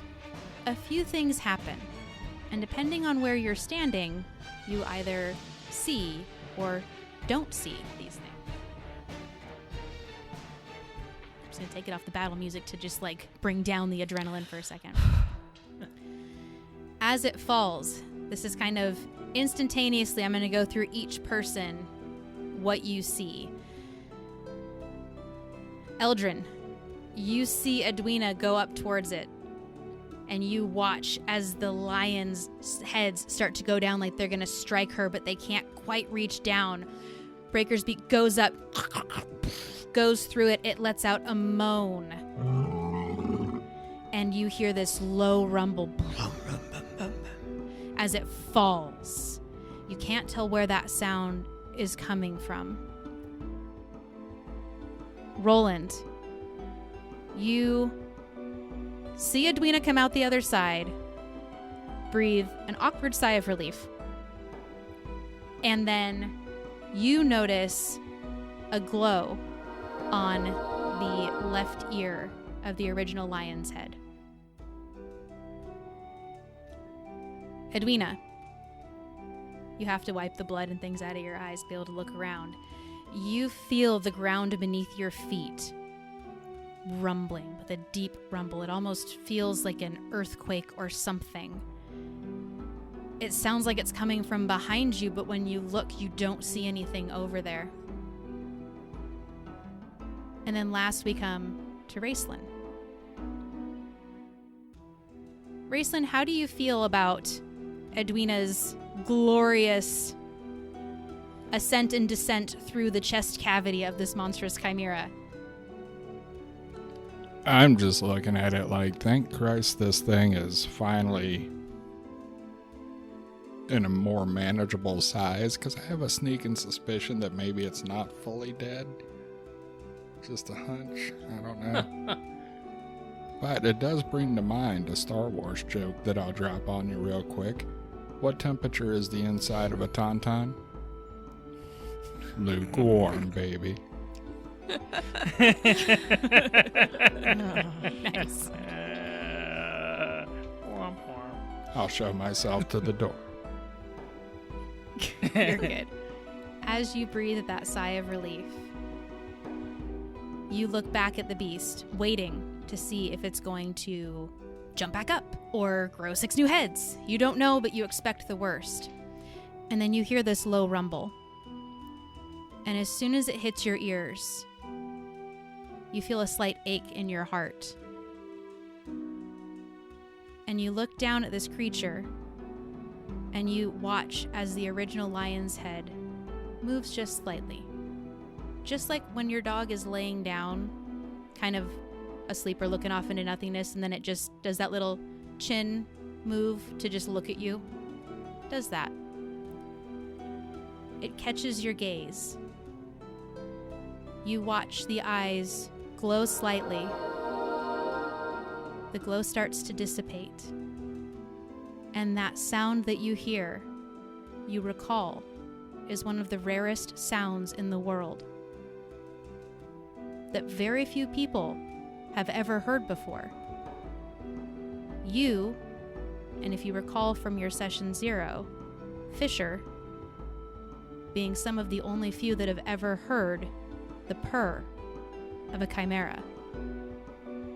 a few things happen. And depending on where you're standing, you either see or don't see these things. I'm just gonna take it off the battle music to just like bring down the adrenaline for a second. As it falls, this is kind of instantaneously, I'm gonna go through each person what you see. Eldrin, you see Edwina go up towards it, and you watch as the lions' heads start to go down like they're gonna strike her, but they can't quite reach down. Breaker's Beak goes up, goes through it, it lets out a moan. And you hear this low rumble as it falls. You can't tell where that sound is coming from. Roland, you see Edwina come out the other side, breathe an awkward sigh of relief, and then you notice a glow on the left ear of the original lion's head. Edwina, you have to wipe the blood and things out of your eyes to be able to look around. You feel the ground beneath your feet rumbling with a deep rumble. It almost feels like an earthquake or something. It sounds like it's coming from behind you, but when you look, you don't see anything over there. And then last we come to Raceland. Raceland, how do you feel about Edwina's glorious ascent and descent through the chest cavity of this monstrous chimera? I'm just looking at it like, thank Christ this thing is finally in a more manageable size, because I have a sneaking suspicion that maybe it's not fully dead. Just a hunch. I don't know. But it does bring to mind a Star Wars joke that I'll drop on you real quick. What temperature is the inside of a tauntaun? Lukewarm, baby. Nice. I'll show myself to the door. You're good. As you breathe that sigh of relief, you look back at the beast, waiting to see if it's going to jump back up or grow 6 new heads. You don't know, but you expect the worst. And then you hear this low rumble. And as soon as it hits your ears, you feel a slight ache in your heart. And you look down at this creature, and you watch as the original lion's head moves just slightly. Just like when your dog is laying down, kind of asleep or looking off into nothingness, and then it just does that little chin move to just look at you. Does that. It catches your gaze. You watch the eyes glow slightly. The glow starts to dissipate. And that sound that you hear, you recall, is one of the rarest sounds in the world that very few people have ever heard before. You, and if you recall from your session 0, Fisher, being some of the only few that have ever heard the purr of a chimera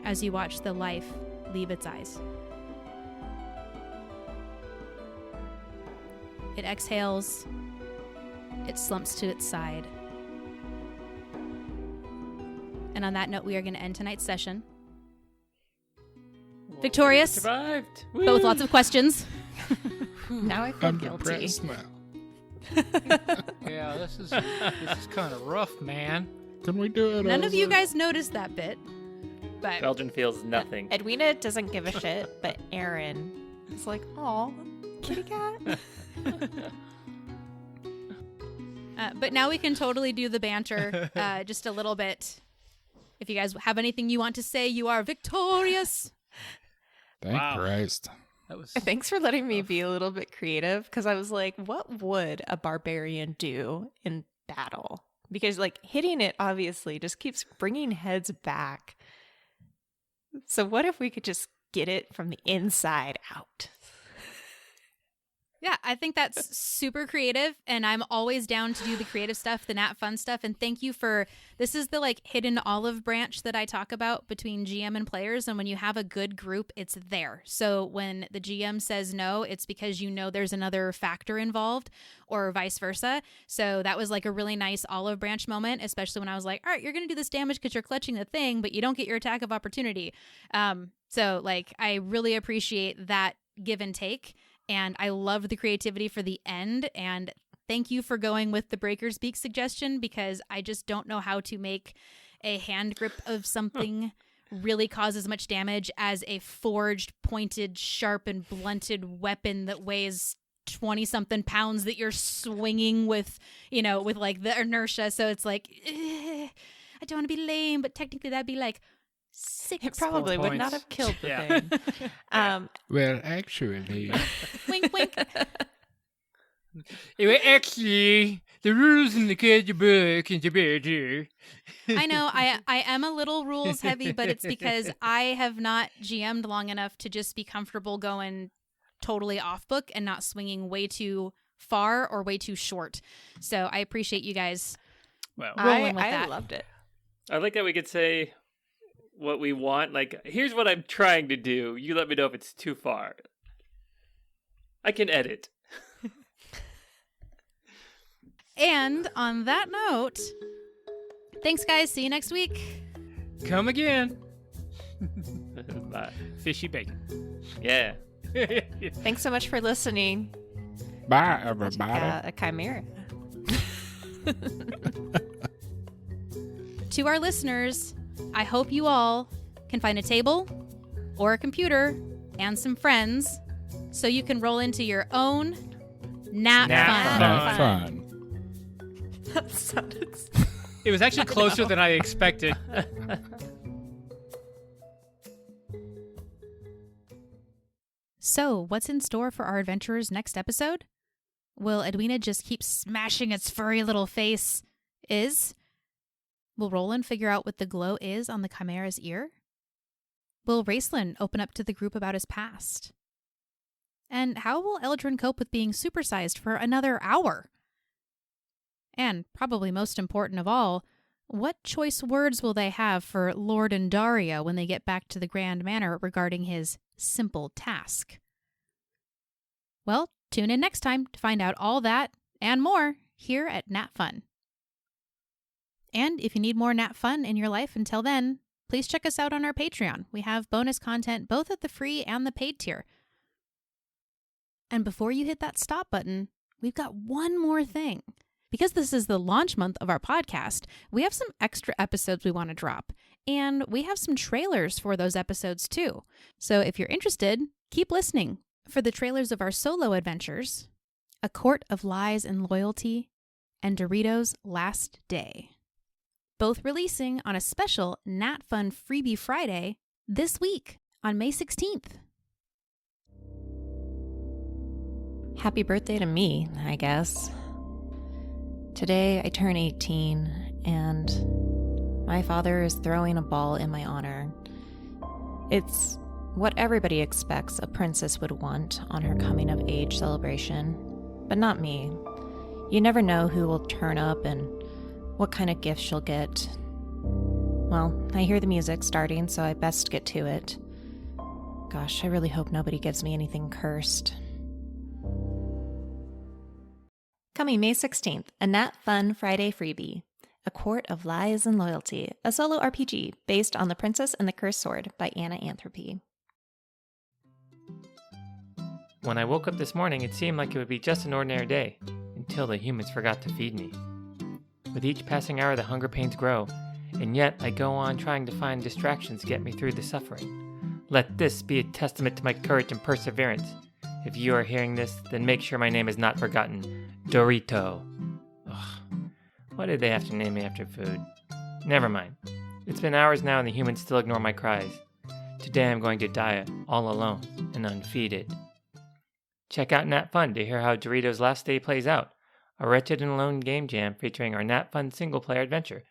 as you watch the life leave its eyes. It exhales. It slumps to its side. And on that note, we are going to end tonight's session. Victorious, Survived. but with lots of questions. Now I feel I'm guilty. depressed now. Yeah, this is kind of rough, man. Can we do it? None of over? you guys noticed that bit. But Eldrin feels nothing. Edwina doesn't give a shit, but Aaron is like, "Aw, kitty cat." but now we can totally do the banter just a little bit. If you guys have anything you want to say, you are victorious. Thank Wow. Christ. That was Thanks for letting me be a little bit creative, because I was like, what would a barbarian do in battle? Because like hitting it obviously just keeps bringing heads back. So what if we could just get it from the inside out? Yeah, I think that's super creative, and I'm always down to do the creative stuff, the NatFun stuff. And thank you for this is the like hidden olive branch that I talk about between GM and players. And when you have a good group, it's there. So when the GM says no, it's because you know there's another factor involved, or vice versa. So that was like a really nice olive branch moment, especially when I was like, all right, you're gonna do this damage because you're clutching the thing, but you don't get your attack of opportunity. So like I really appreciate that give and take. And I loved the creativity for the end. And thank you for going with the Breaker's Beak suggestion, because I just don't know how to make a hand grip of something really cause as much damage as a forged, pointed, sharp, and blunted weapon that weighs 20-something pounds that you're swinging with, with like the inertia. So it's like, I don't want to be lame, but technically that'd be like 6 It probably would not points. have killed the Yeah. thing. Well, actually, wink, wink. Anyway, actually, the rules in the card book and the better. I know I am a little rules heavy, but it's because I have not GM'd long enough to just be comfortable going totally off book and not swinging way too far or way too short. So I appreciate you guys Well, rolling with I that. loved it. I like that we could say what we want. Like, here's what I'm trying to do. You let me know if it's too far. I can edit. And on that note, thanks guys. See you next week. come again. Bye. Fishy bacon. Yeah. Thanks so much for listening. bye, everybody. A chimera. To our listeners, I hope you all can find a table or a computer and some friends so you can roll into your own NatFun. Not fun. That sounded It was actually closer than I expected. So, what's in store for our adventurers next episode? Will Edwina just keep smashing its furry little face? Will Roland figure out what the glow is on the Chimera's ear? Will Raceland open up to the group about his past? And how will Eldrin cope with being supersized for another hour? And probably most important of all, what choice words will they have for Lord and Daria when they get back to the Grand Manor regarding his simple task? Well, tune in next time to find out all that and more here at NatFun. And if you need more NatFun in your life until then, please check us out on our Patreon. We have bonus content both at the free and the paid tier. And before you hit that stop button, we've got one more thing. Because this is the launch month of our podcast, we have some extra episodes we want to drop. And we have some trailers for those episodes too. So if you're interested, keep listening for the trailers of our solo adventures, A Court of Lies and Loyalty, and Doritos' Last Day. Both releasing on a special NatFun Freebie Friday this week on May 16th. Happy birthday to me, I guess. Today I turn 18, and my father is throwing a ball in my honor. It's what everybody expects a princess would want on her coming-of-age celebration, but not me. You never know who will turn up and what kind of gift she'll get. Well, I hear the music starting, so I best get to it. Gosh, I really hope nobody gives me anything cursed. Coming May 16th, a NatFun Friday freebie. A Court of Lies and Loyalty, a solo RPG based on The Princess and the Cursed Sword by Anna Anthropy. When I woke up this morning, it seemed like it would be just an ordinary day, until the humans forgot to feed me. With each passing hour, the hunger pains grow, and yet I go on trying to find distractions to get me through the suffering. Let this be a testament to my courage and perseverance. If you are hearing this, then make sure my name is not forgotten. Dorito. Ugh. Why did they have to name me after food? Never mind. It's been hours now and the humans still ignore my cries. Today I'm going to die all alone and unfeeded. Check out NatFun to hear how Dorito's last day plays out. A wretched and alone game jam featuring our NatFun single-player adventure,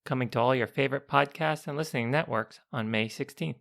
coming to all your favorite podcasts and listening networks on May 16th.